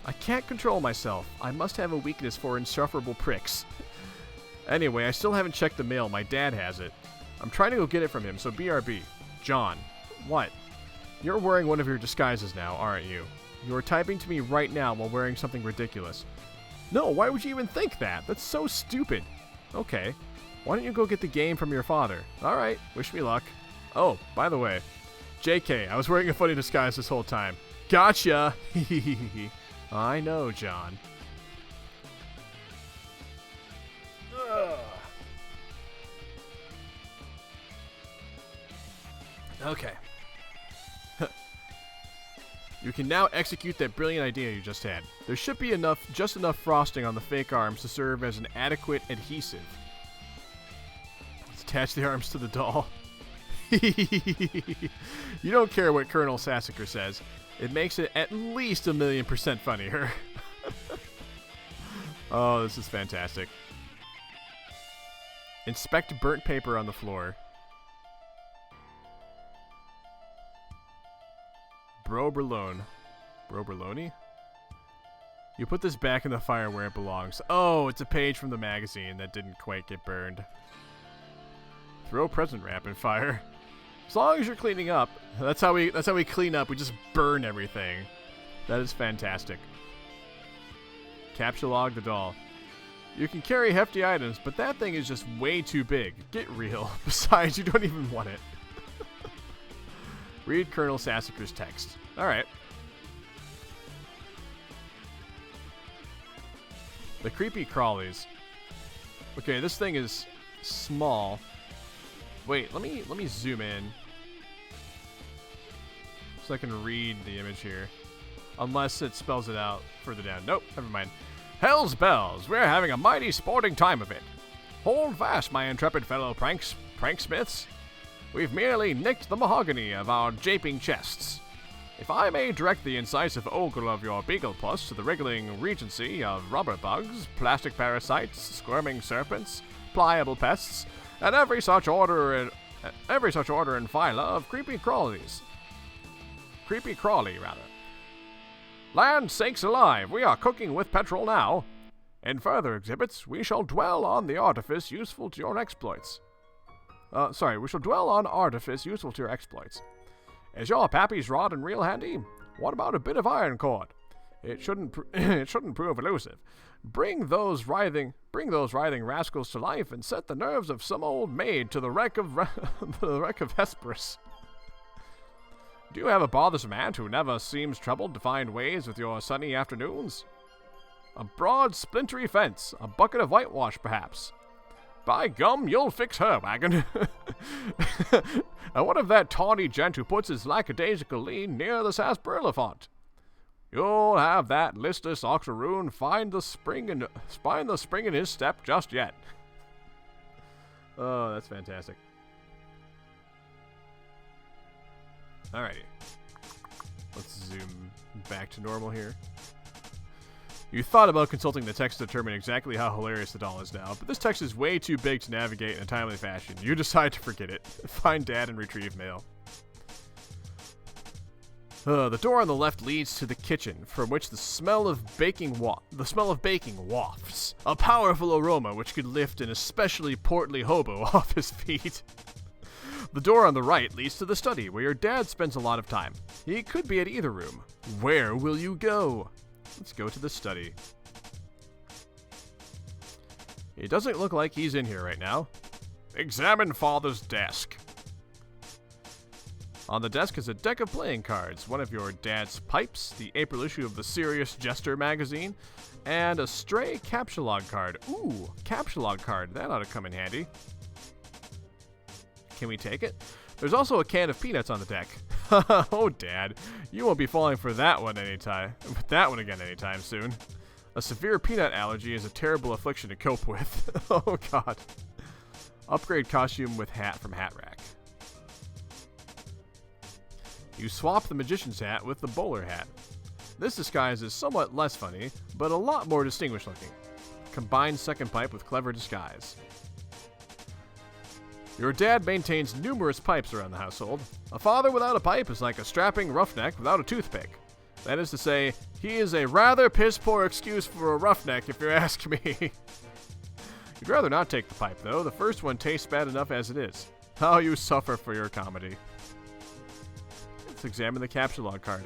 [SPEAKER 1] I can't control myself. I must have a weakness for insufferable pricks. Anyway, I still haven't checked the mail. My dad has it. I'm trying to go get it from him, so BRB. John. What? You're wearing one of your disguises now, aren't you? You're typing to me right now while wearing something ridiculous. No, why would you even think that? That's so stupid. Okay. Why don't you go get the game from your father? Alright, wish me luck. Oh, by the way, JK, I was wearing a funny disguise this whole time. Gotcha! I know, John. Ugh. Okay. You can now execute that brilliant idea you just had. There should be just enough frosting on the fake arms to serve as an adequate adhesive. Let's attach the arms to the doll. You don't care what Colonel Sassacre says. It makes it at least 1,000,000% funnier. Oh, this is fantastic. Inspect burnt paper on the floor. Broberlone. Broberlone? You put this back in the fire where it belongs. Oh, it's a page from the magazine that didn't quite get burned. Throw present wrap in fire. As long as you're cleaning up. That's how we clean up. We just burn everything. That is fantastic. Captcha the doll. You can carry hefty items, but that thing is just way too big. Get real. Besides, you don't even want it. Read Colonel Sassacre's text. Alright. The creepy crawlies. Okay, this thing is small. Wait, let me zoom in. So I can read the image here. Unless it spells it out further down. Nope, never mind. Hell's bells, we're having a mighty sporting time of it. Hold fast, my intrepid fellow pranksmiths. We've merely nicked the mahogany of our japing chests. If I may direct the incisive ogle of your beaglepuss to the wriggling regency of rubber bugs, plastic parasites, squirming serpents, pliable pests, and every such order and phyla of creepy crawly, rather. Land sakes alive, we are cooking with petrol now. In further exhibits, we shall dwell on the artifice useful to your exploits. We shall dwell on artifice useful to your exploits. Is your pappy's rod and reel handy? What about a bit of iron cord? It shouldn't prove elusive. Bring those writhing rascals to life and set the nerves of some old maid to the wreck of Hesperus. Do you have a bothersome aunt who never seems troubled to find ways with your sunny afternoons? A broad, splintery fence, a bucket of whitewash, perhaps. By gum, you'll fix her, wagon. And what of that tawny gent who puts his lackadaisical lean near the sarsaparilla? You'll have that listless octoroon find the spring in his step just yet. Oh, that's fantastic. Alrighty. Let's zoom back to normal here. You thought about consulting the text to determine exactly how hilarious the doll is now, but this text is way too big to navigate in a timely fashion. You decide to forget it. Find Dad and retrieve mail. The door on the left leads to the kitchen, from which the smell of baking wafts. A powerful aroma which could lift an especially portly hobo off his feet. The door on the right leads to the study, where your dad spends a lot of time. He could be at either room. Where will you go? Let's go to the study. It doesn't look like he's in here right now. Examine Father's desk. On the desk is a deck of playing cards, one of your dad's pipes, the April issue of the Serious Jester magazine, and a stray captcha card. Ooh, captcha card. That ought to come in handy. Can we take it? There's also a can of peanuts on the deck. Oh, Dad, you won't be falling for that one again anytime soon. A severe peanut allergy is a terrible affliction to cope with. Oh, God. Upgrade costume with hat from Hat Rack. You swap the magician's hat with the bowler hat. This disguise is somewhat less funny, but a lot more distinguished looking. Combine second pipe with clever disguise. Your dad maintains numerous pipes around the household. A father without a pipe is like a strapping roughneck without a toothpick. That is to say, he is a rather piss-poor excuse for a roughneck, if you ask me. You'd rather not take the pipe, though. The first one tastes bad enough as it is. How you suffer for your comedy. Let's examine the capture log card.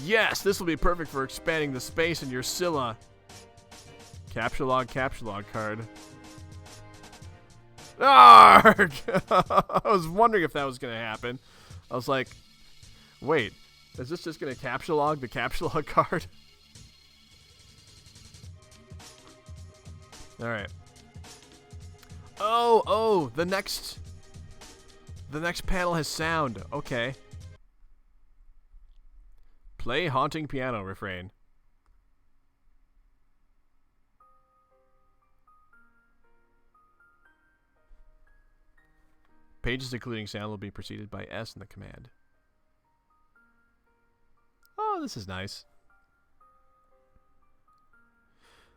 [SPEAKER 1] Yes, this will be perfect for expanding the space in your Scylla. Capture log card. Arrgh! I was wondering if that was going to happen. I was like, wait, is this just going to capture log the capture log card? Alright. Oh, the next panel has sound. Okay. Play haunting piano refrain. Pages including sound will be preceded by S in the command. Oh, this is nice.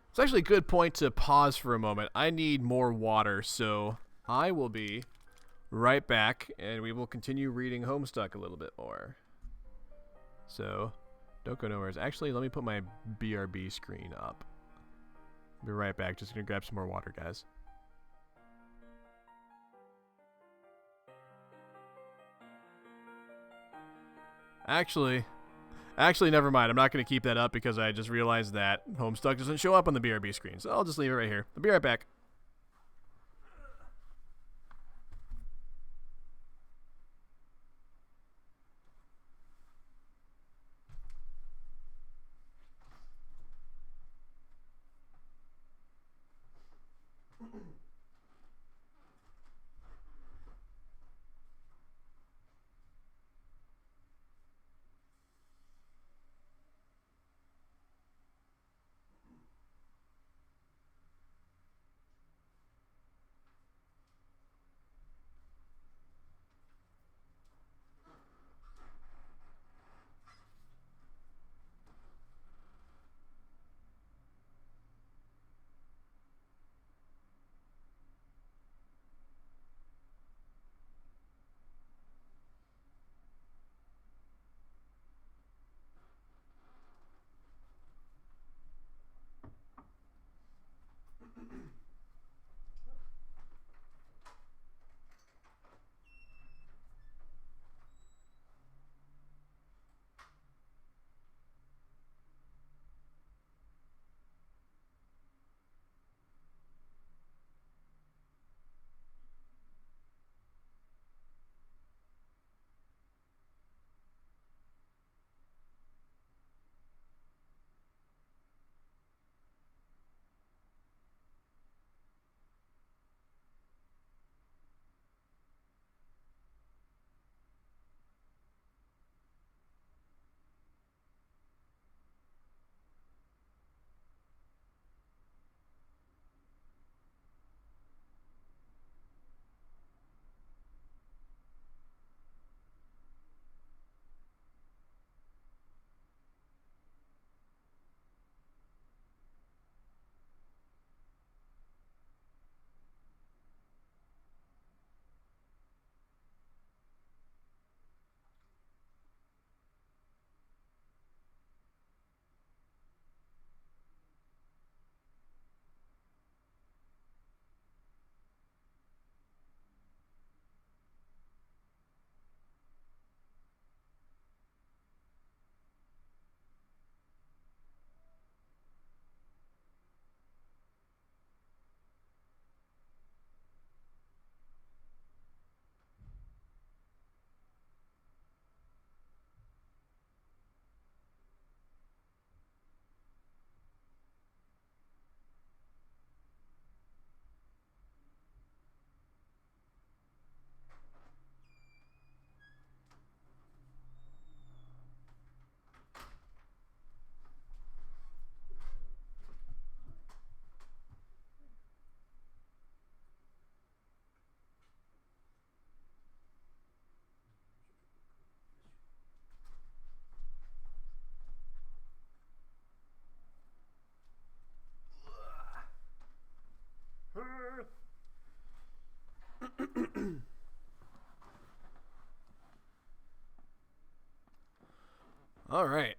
[SPEAKER 1] It's actually a good point to pause for a moment. I need more water, so I will be right back, and we will continue reading Homestuck a little bit more. So, don't go nowhere. Actually, let me put my BRB screen up. Be right back. Just gonna grab some more water, guys. Actually, never mind. I'm not going to keep that up because I just realized that Homestuck doesn't show up on the BRB screen. So I'll just leave it right here. I'll be right back. All right.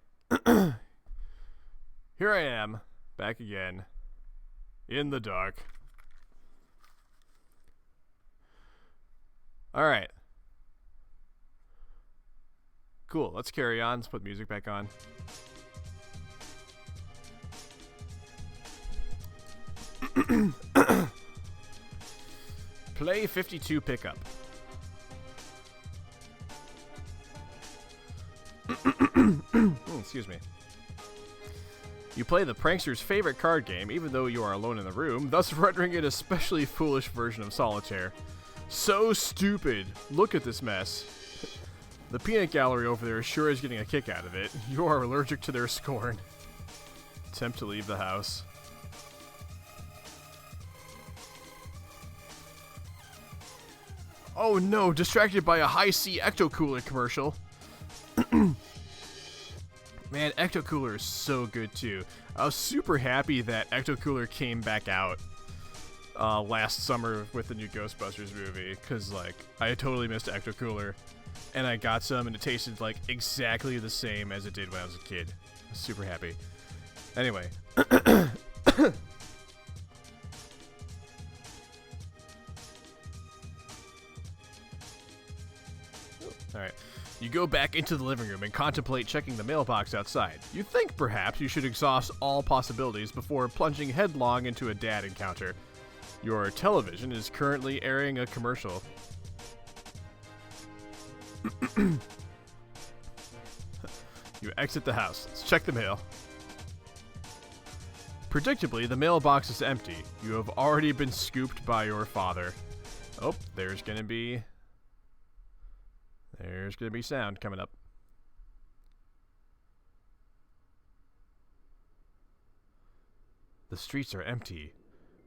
[SPEAKER 1] Here I am, back again, in the dark. All right. Cool. Let's carry on. Let's put music back on. Play 52 pickup. Excuse me. You play the prankster's favorite card game, even though you are alone in the room, thus rendering it a especially foolish version of solitaire. So stupid. Look at this mess. The peanut gallery over there sure is getting a kick out of it. You are allergic to their scorn. Attempt to leave the house. Oh no, distracted by a high-C ecto-cooler commercial. Man, ecto-cooler is so good too. I was super happy that ecto-cooler came back out last summer with the new Ghostbusters movie, because like I totally missed ecto-cooler, and I got some and it tasted like exactly the same as it did when I was a kid. I was super happy. Anyway. Alright. You go back into the living room and contemplate checking the mailbox outside. You think, perhaps, you should exhaust all possibilities before plunging headlong into a dad encounter. Your television is currently airing a commercial. You exit the house. Let's check the mail. Predictably, the mailbox is empty. You have already been scooped by your father. Oh, there's gonna be sound coming up. The streets are empty.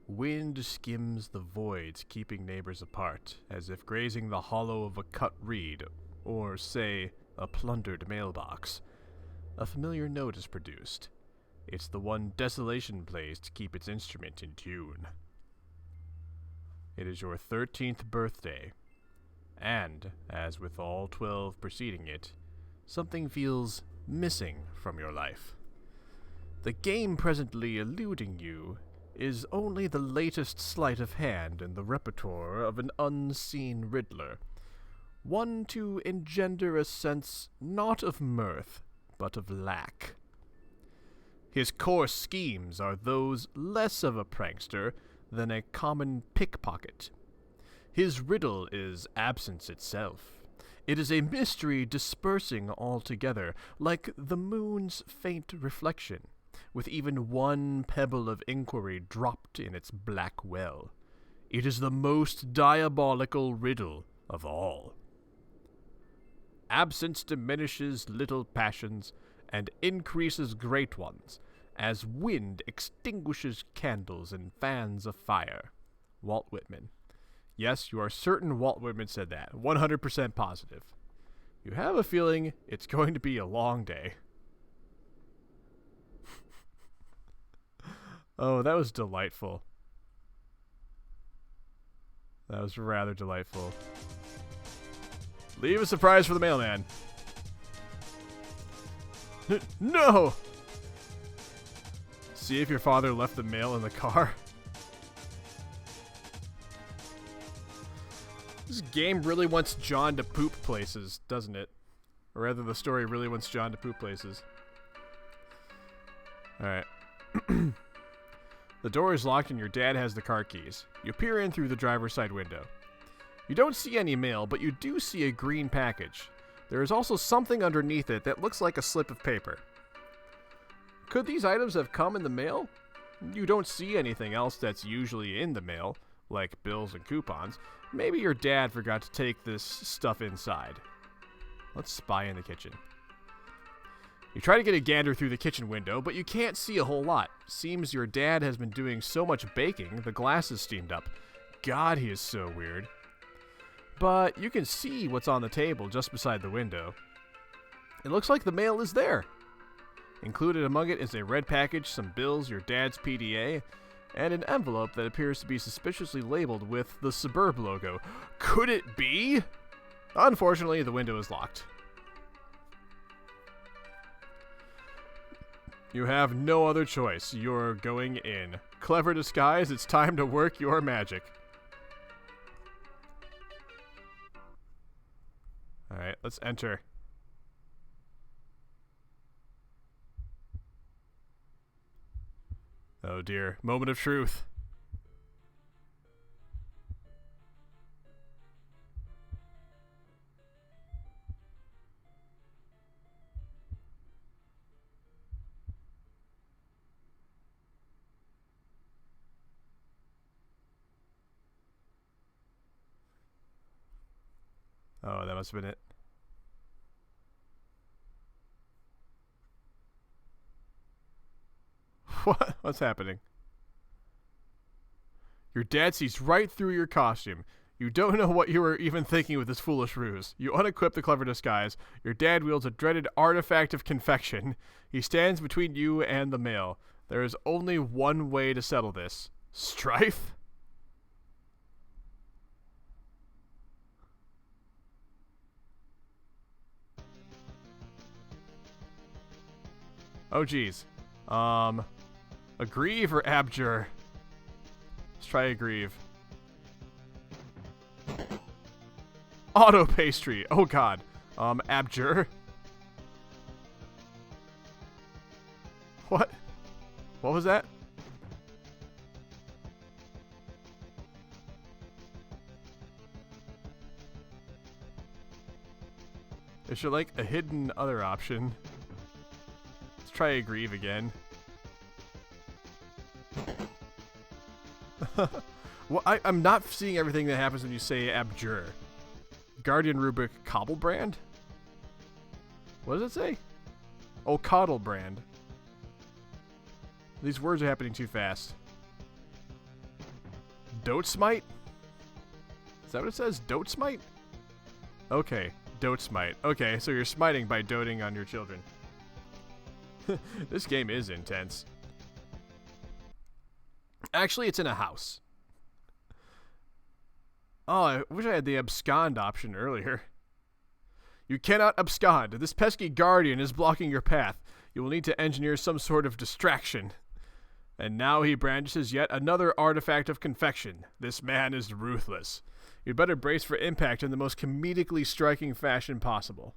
[SPEAKER 1] Wind skims the voids, keeping neighbors apart, as if grazing the hollow of a cut reed, or, say, a plundered mailbox. A familiar note is produced. It's the one desolation plays to keep its instrument in tune. It is your 13th birthday. And, as with all 12 preceding it, something feels missing from your life. The game presently eluding you is only the latest sleight of hand in the repertoire of an unseen Riddler, one to engender a sense not of mirth, but of lack. His coarse schemes are those less of a prankster than a common pickpocket. His riddle is absence itself. It is a mystery dispersing altogether, like the moon's faint reflection, with even one pebble of inquiry dropped in its black well. It is the most diabolical riddle of all. Absence diminishes little passions and increases great ones, as wind extinguishes candles and fans a fire. Walt Whitman. Yes, you are certain Walt Whitman said that. 100% positive. You have a feeling it's going to be a long day. Oh, that was delightful. That was rather delightful. Leave a surprise for the mailman. No! See if your father left the mail in the car. This game really wants John to poop places, doesn't it? Or rather, the story really wants John to poop places. Alright. The door is locked and your dad has the car keys. You peer in through the driver's side window. You don't see any mail, but you do see a green package. There is also something underneath it that looks like a slip of paper. Could these items have come in the mail? You don't see anything else that's usually in the mail, like bills and coupons. Maybe your dad forgot to take this stuff inside. Let's spy in the kitchen. You try to get a gander through the kitchen window, but you can't see a whole lot. Seems your dad has been doing so much baking, the glass is steamed up. God, he is so weird. But you can see what's on the table just beside the window. It looks like the mail is there. Included among it is a red package, some bills, your dad's PDA, and an envelope that appears to be suspiciously labeled with the Suburb logo. Could it be? Unfortunately, the window is locked. You have no other choice. You're going in. Clever disguise, it's time to work your magic. Alright, let's enter. Oh dear. Moment of truth. Oh, that must have been it. What? What's happening? Your dad sees right through your costume. You don't know what you were even thinking with this foolish ruse. You unequip the clever disguise. Your dad wields a dreaded artifact of confection. He stands between you and the mail. There is only one way to settle this. Strife? Oh, geez. Aggrieve or abjure? Let's try aggrieve. Auto pastry. Oh, God. Abjure. What? What was that? Is there like a hidden other option? Let's try aggrieve again. Well, I'm not seeing everything that happens when you say abjure. Guardian Rubric Cobblebrand? What does it say? Oh, Coddlebrand. These words are happening too fast. Dote smite? Is that what it says? Dote smite? Okay, dote smite. Okay, so you're smiting by doting on your children. This game is intense. Actually, it's in a house. Oh, I wish I had the abscond option earlier. You cannot abscond. This pesky guardian is blocking your path. You will need to engineer some sort of distraction. And now he brandishes yet another artifact of confection. This man is ruthless. You'd better brace for impact in the most comedically striking fashion possible.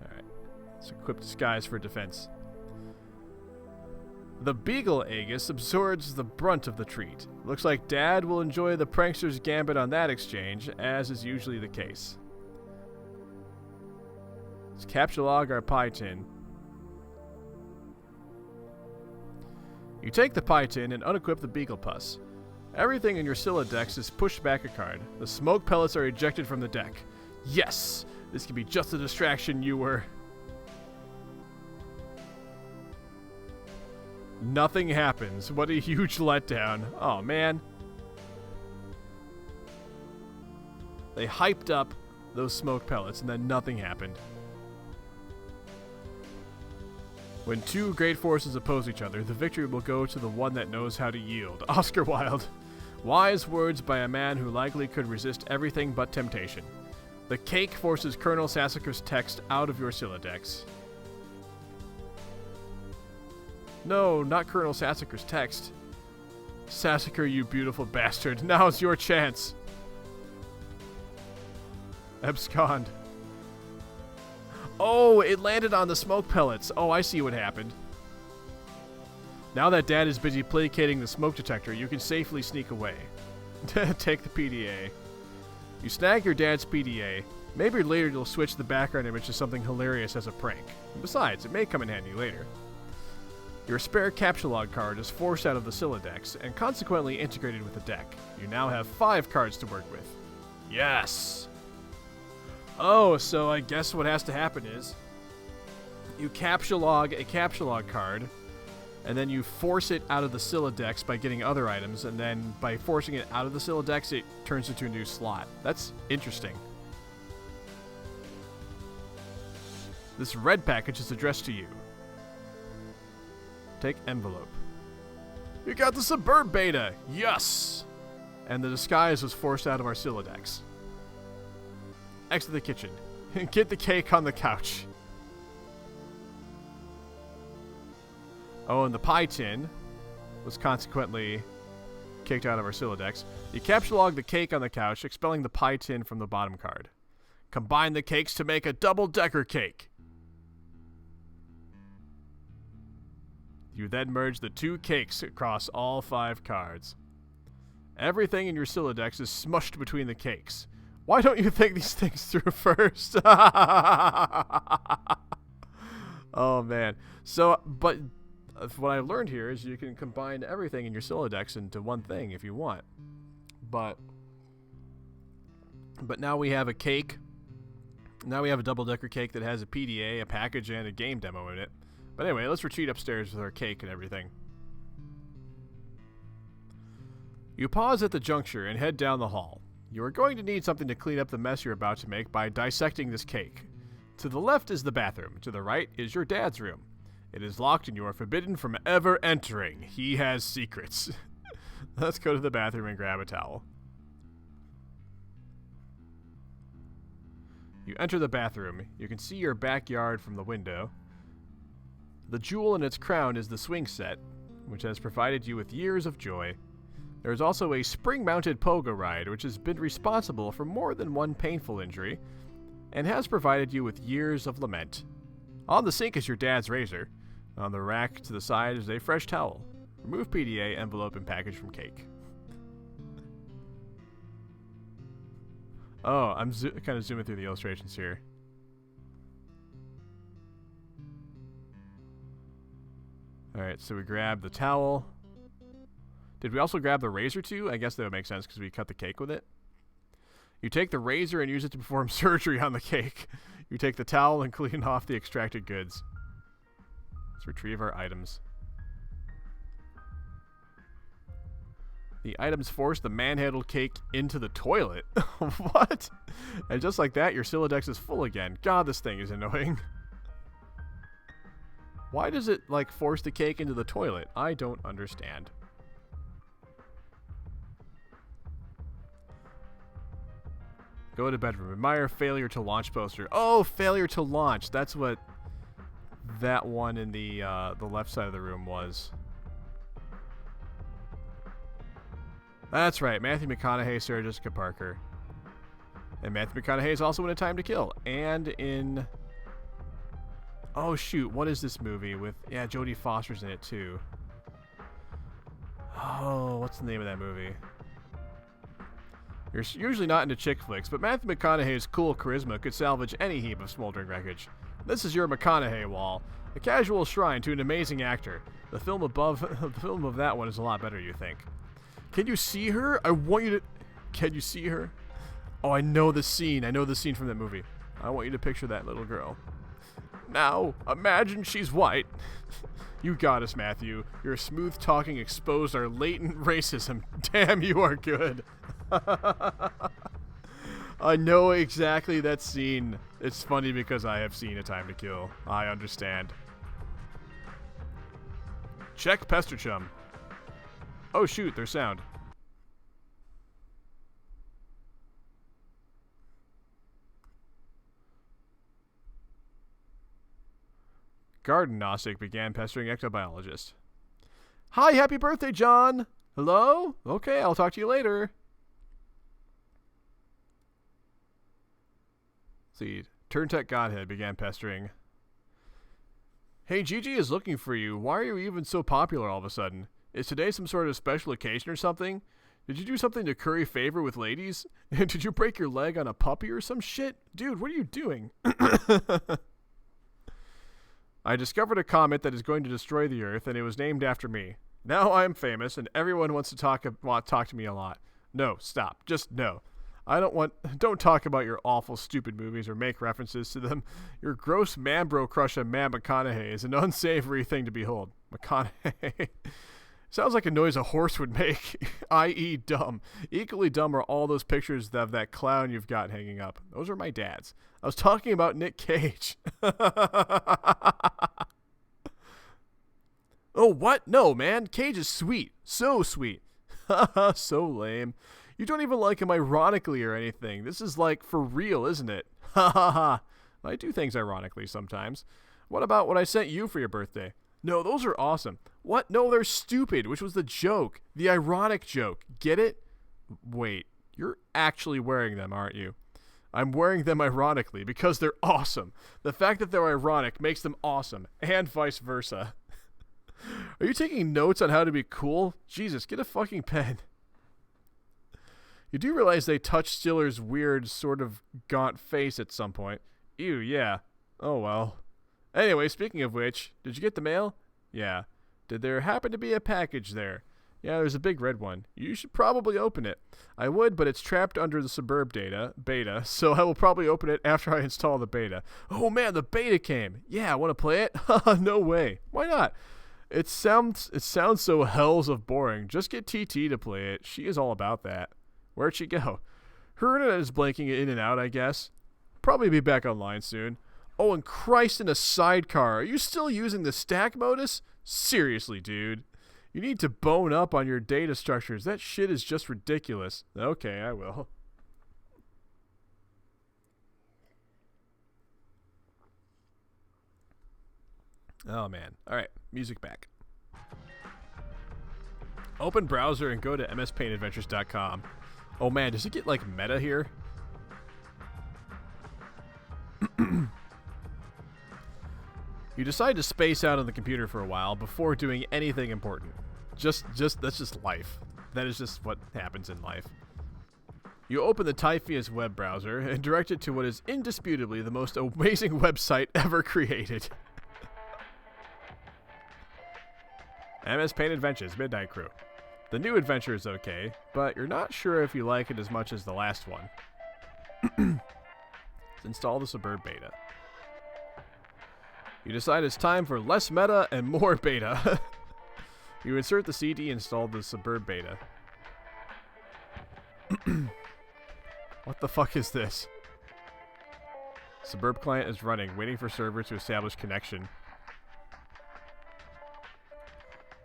[SPEAKER 1] Alright. Let's equip disguise for defense. The Beagle Aegis absorbs the brunt of the treat. Looks like Dad will enjoy the prankster's gambit on that exchange, as is usually the case. Let's captchalogue our pie tin. You take the pie tin and unequip the Beagle Puss. Everything in your syllex is pushed back a card. The smoke pellets are ejected from the deck. Yes! This can be just the distraction you were... Nothing happens. What a huge letdown. Oh, man. They hyped up those smoke pellets, and then nothing happened. When two great forces oppose each other, the victory will go to the one that knows how to yield. Oscar Wilde. Wise words by a man who likely could resist everything but temptation. The cake forces Colonel Sassacre's text out of your syllex. No, not Colonel Sassacre's text. Sassacre, you beautiful bastard. Now's your chance. Abscond. Oh, it landed on the smoke pellets. Oh, I see what happened. Now that Dad is busy placating the smoke detector, you can safely sneak away. Take the PDA. You snag your dad's PDA. Maybe later you'll switch the background image to something hilarious as a prank. Besides, it may come in handy later. Your spare captchalogue card is forced out of the syllex and consequently integrated with the deck. You now have 5 cards to work with. Yes! Oh, so I guess what has to happen is you captchalogue a captchalogue card, and then you force it out of the syllex by getting other items, and then by forcing it out of the syllex, it turns into a new slot. That's interesting. This red package is addressed to you. Take envelope. You got the suburb beta! Yes! And the disguise was forced out of our syllex. Exit the kitchen. Get the cake on the couch. Oh, and the pie tin was consequently kicked out of our syllex. You capture log the cake on the couch, expelling the pie tin from the bottom card. Combine the cakes to make a double-decker cake. You then merge the 2 cakes across all 5 cards. Everything in your syllex is smushed between the cakes. Why don't you think these things through first? Oh, man. So, but what I learned here is you can combine everything in your syllex into one thing if you want. But now we have a cake. Now we have a double-decker cake that has a PDA, a package, and a game demo in it. But anyway, let's retreat upstairs with our cake and everything. You pause at the juncture and head down the hall. You are going to need something to clean up the mess you're about to make by dissecting this cake. To the left is the bathroom. To the right is your dad's room. It is locked and you are forbidden from ever entering. He has secrets. Let's go to the bathroom and grab a towel. You enter the bathroom. You can see your backyard from the window. The jewel in its crown is the swing set, which has provided you with years of joy. There is also a spring-mounted pogo ride, which has been responsible for more than one painful injury, and has provided you with years of lament. On the sink is your dad's razor. On the rack to the side is a fresh towel. Remove PDA, envelope, and package from cake. Oh, I'm kind of zooming through the illustrations here. Alright, so we grab the towel. Did we also grab the razor too? I guess that would make sense because we cut the cake with it. You take the razor and use it to perform surgery on the cake. You take the towel and clean off the extracted goods. Let's retrieve our items. The items force the manhandled cake into the toilet. What? And just like that, your syllex is full again. God, this thing is annoying. Why does it, like, force the cake into the toilet? I don't understand. Go to bedroom. Admire failure to launch poster. Oh, failure to launch. That's what that one in the left side of the room was. That's right. Matthew McConaughey, Sarah Jessica Parker. And Matthew McConaughey is also in A Time to Kill. And in... Oh, shoot. What is this movie with... Yeah, Jodie Foster's in it, too. Oh, what's the name of that movie? You're usually not into chick flicks, but Matthew McConaughey's cool charisma could salvage any heap of smoldering wreckage. This is your McConaughey wall. A casual shrine to an amazing actor. The film above... the film of that one is a lot better, you think. Can you see her? I want you to... Can you see her? Oh, I know the scene. I know the scene from that movie. I want you to picture that little girl. Now, imagine she's white. You got us, Matthew. Your smooth-talking exposed our latent racism. Damn, you are good. I know exactly that scene. It's funny because I have seen A Time to Kill. I understand. Check Pesterchum. Oh shoot, there's sound. Garden Gnostic began pestering ectobiologist. Hi, happy birthday, John! Hello? Okay, I'll talk to you later. Let's see. Turntech Godhead began pestering. Hey, Gigi is looking for you. Why are you even so popular all of a sudden? Is today some sort of special occasion or something? Did you do something to curry favor with ladies? Did you break your leg on a puppy or some shit? Dude, what are you doing? I discovered a comet that is going to destroy the Earth, and it was named after me. Now I am famous, and everyone wants to talk to me a lot. No, stop. Just no. Don't talk about your awful, stupid movies or make references to them. Your gross man-bro crush on Matt McConaughey is an unsavory thing to behold. McConaughey. Sounds like a noise a horse would make, i.e. dumb. Equally dumb are all those pictures of that clown you've got hanging up. Those are my dad's. I was talking about Nick Cage. Oh, what? No, man. Cage is sweet. So sweet. So lame. You don't even like him ironically or anything. This is like for real, isn't it? Ha ha ha. I do things ironically sometimes. What about what I sent you for your birthday? No, those are awesome. What? No, they're stupid, which was the joke. The ironic joke. Get it? Wait, you're actually wearing them, aren't you? I'm wearing them ironically because they're awesome. The fact that they're ironic makes them awesome, and vice versa. Are you taking notes on how to be cool? Jesus, get a fucking pen. You do realize they touched Stiller's weird, sort of gaunt face at some point. Ew, yeah. Oh well. Anyway, speaking of which, did you get the mail? Yeah. Did there happen to be a package there? Yeah, there's a big red one. You should probably open it. I would, but it's trapped under the suburb beta, so I will probably open it after I install the beta. Oh man, the beta came. Yeah, want to play it? No way. Why not? It sounds so hells of boring. Just get TT to play it. She is all about that. Where'd she go? Her internet is blinking in and out, I guess. Probably be back online soon. Oh, and Christ in a sidecar. Are you still using the stack modus? Seriously, dude. You need to bone up on your data structures. That shit is just ridiculous. Okay, I will. Oh, man. All right, music back. Open browser and go to mspaintadventures.com. Oh, man, does it get, like, meta here? You decide to space out on the computer for a while before doing anything important. That's just life. That is just what happens in life. You open the Typhoeus web browser and direct it to what is indisputably the most amazing website ever created. MS Paint Adventures Midnight Crew. The new adventure is okay, but you're not sure if you like it as much as the last one. Let's install the Suburb beta. You decide it's time for less meta and more beta. You insert the CD and install the Suburb beta. What the fuck is this? Suburb client is running, waiting for server to establish connection.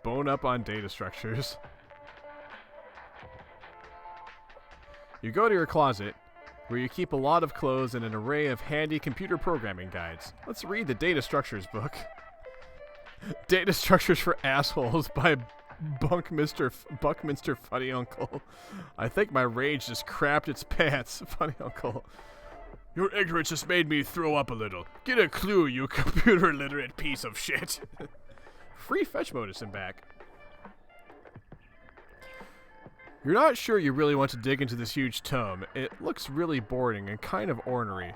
[SPEAKER 1] Bone up on data structures. You go to your closet, where you keep a lot of clothes and an array of handy computer programming guides. Let's read the Data Structures book. Data Structures for Assholes by Buckminster Funny Uncle. I think my rage just crapped its pants, Funny Uncle. Your ignorance just made me throw up a little. Get a clue, you computer literate piece of shit. Free fetch modus in back. You're not sure you really want to dig into this huge tome. It looks really boring and kind of ornery.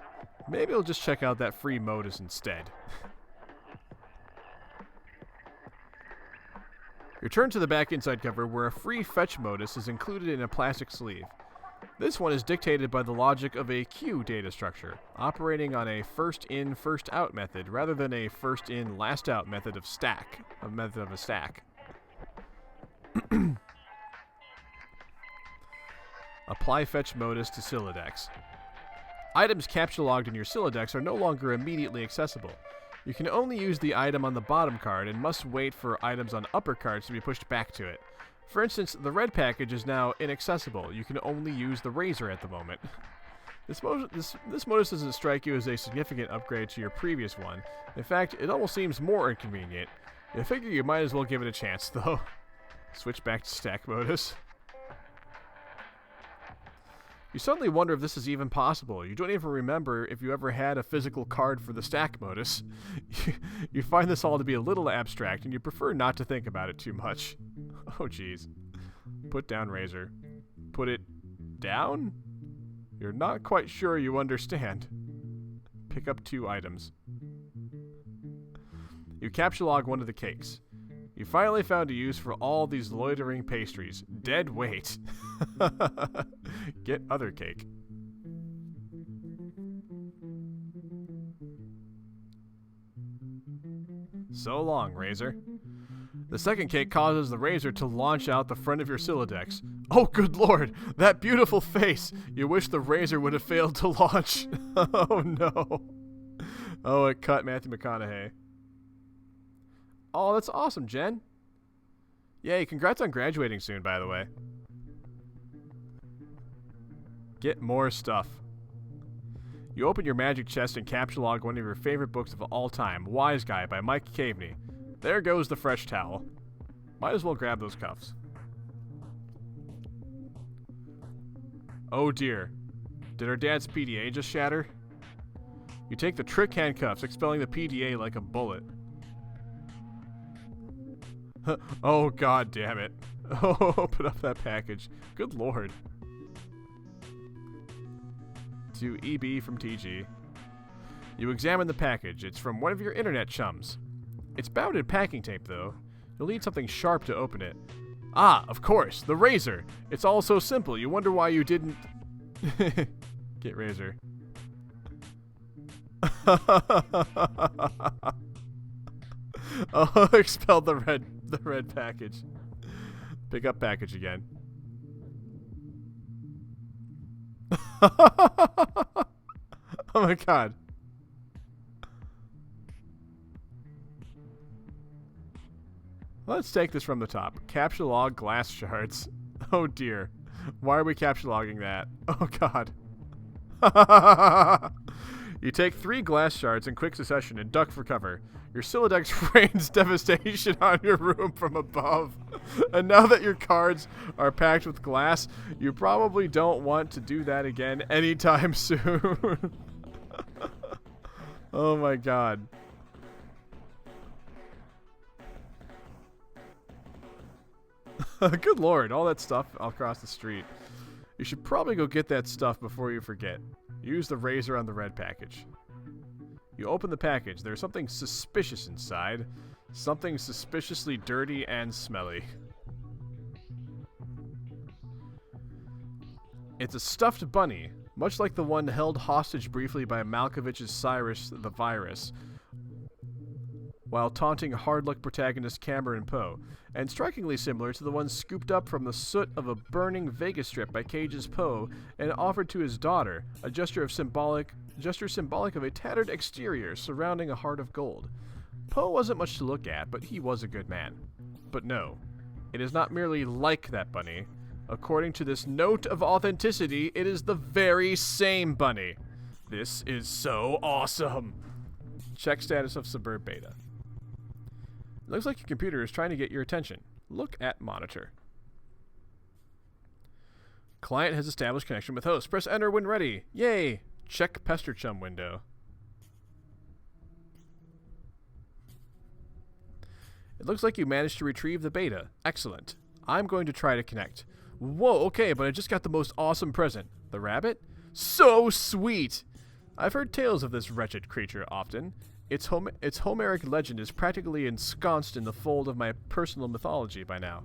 [SPEAKER 1] Maybe I'll just check out that free modus instead. Return to the back inside cover where a free fetch modus is included in a plastic sleeve. This one is dictated by the logic of a queue data structure, operating on a first-in, first-out method rather than a first-in, last-out method of a stack. Apply fetch modus to syllex. Items capture logged in your syllex are no longer immediately accessible. You can only use the item on the bottom card and must wait for items on upper cards to be pushed back to it. For instance, the red package is now inaccessible. You can only use the razor at the moment. This modus doesn't strike you as a significant upgrade to your previous one. In fact, it almost seems more inconvenient. I figure you might as well give it a chance, though. Switch back to stack modus. You suddenly wonder if this is even possible. You don't even remember if you ever had a physical card for the stack modus. You find this all to be a little abstract, and you prefer not to think about it too much. Oh, jeez. Put down razor. Put it down? You're not quite sure you understand. Pick up 2 items. You capture log one of the cakes. You finally found a use for all these loitering pastries. Dead weight. Get other cake. So long, razor. The second cake causes the razor to launch out the front of your syllex. Oh, good lord! That beautiful face! You wish the razor would have failed to launch. Oh, no. Oh, it cut Matthew McConaughey. Oh, that's awesome, Jen. Yay, congrats on graduating soon, by the way. Get more stuff. You open your magic chest and capture log one of your favorite books of all time, Wise Guy by Mike Caveney. There goes the fresh towel. Might as well grab those cuffs. Oh dear. Did our dad's PDA just shatter? You take the trick handcuffs, expelling the PDA like a bullet. Oh god damn it. Oh, open up that package. Good lord. To EB from TG. You examine the package. It's from one of your internet chums. It's bound in packing tape, though. You'll need something sharp to open it. Ah, of course, the razor. It's all so simple. You wonder why you didn't... Get razor. Oh, expel the red package. Pick up package again. Oh my god. Let's take this from the top. Capture log glass shards. Oh dear. Why are we capture logging that? Oh god. You take 3 glass shards in quick succession and duck for cover. Your syllex rains devastation on your room from above. And now that your cards are packed with glass, you probably don't want to do that again anytime soon. Oh my god. Good lord, all that stuff all across the street. You should probably go get that stuff before you forget. Use the razor on the red package. You open the package. There's something suspicious inside. Something suspiciously dirty and smelly. It's a stuffed bunny, much like the one held hostage briefly by Malkovich's Cyrus the Virus, while taunting hard-luck protagonist Cameron Poe, and strikingly similar to the one scooped up from the soot of a burning Vegas strip by Cage's Poe and offered to his daughter, a gesture symbolic of a tattered exterior surrounding a heart of gold. Poe wasn't much to look at, but he was a good man. But no, it is not merely like that bunny. According to this note of authenticity, it is the very same bunny. This is so awesome. Check status of Suburb Beta. Looks like your computer is trying to get your attention. Look at monitor. Client has established connection with host. Press enter when ready. Yay! Check Pesterchum window. It looks like you managed to retrieve the beta. Excellent. I'm going to try to connect. Whoa, okay, but I just got the most awesome present. The rabbit? So sweet! I've heard tales of this wretched creature often. Its Homeric legend is practically ensconced in the fold of my personal mythology by now.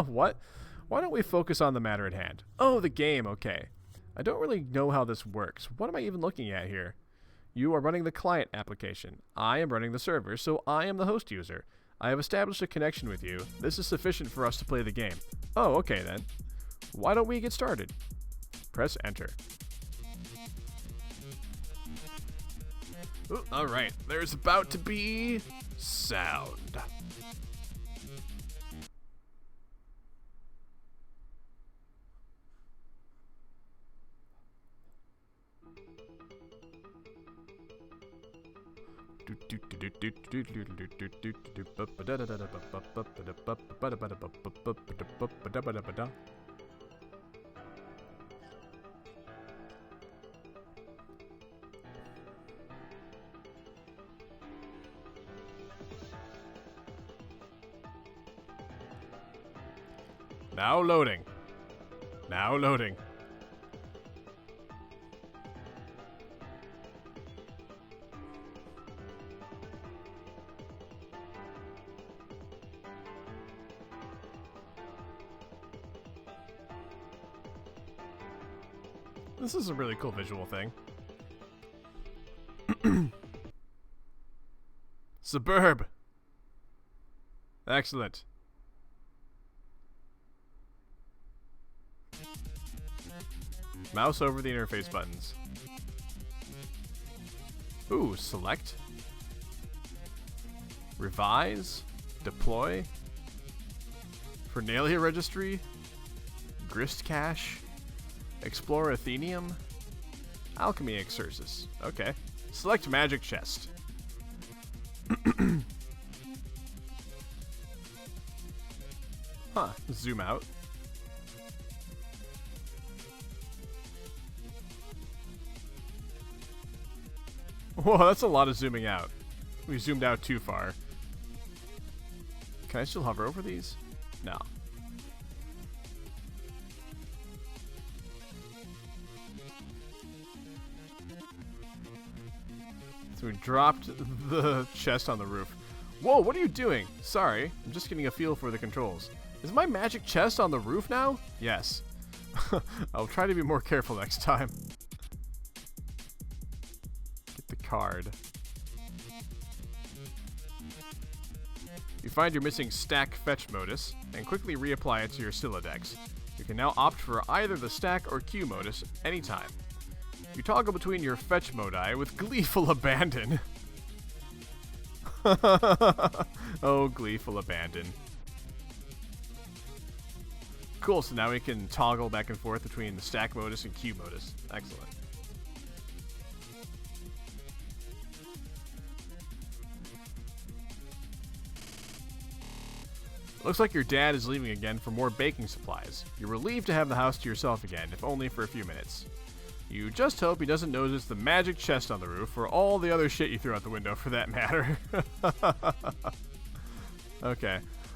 [SPEAKER 1] What? Why don't we focus on the matter at hand? Oh, the game, okay. I don't really know how this works. What am I even looking at here? You are running the client application. I am running the server, so I am the host user. I have established a connection with you. This is sufficient for us to play the game. Oh, okay then. Why don't we get started? Press enter. Ooh, all right, there's about to be sound. Now loading. Now loading. This is a really cool visual thing. Suburb. Excellent. Mouse over the interface buttons. Ooh, select. Revise. Deploy. Fernalia registry. Grist cache. Explore Athenium. Alchemy exercise. Okay. Select magic chest. Huh. Zoom out. Whoa, that's a lot of zooming out. We zoomed out too far. Can I still hover over these? No. So we dropped the chest on the roof. Whoa, what are you doing? Sorry, I'm just getting a feel for the controls. Is my magic chest on the roof now? Yes. I'll try to be more careful next time. Get the card. You find your missing stack fetch modus, and quickly reapply it to your syllex. You can now opt for either the stack or queue modus anytime. You toggle between your fetch modi with gleeful abandon. Oh, gleeful abandon. Cool, so now we can toggle back and forth between the stack modus and queue modus. Excellent. Looks like your dad is leaving again for more baking supplies. You're relieved to have the house to yourself again, if only for a few minutes. You just hope he doesn't notice the magic chest on the roof, or all the other shit you threw out the window for that matter. Okay,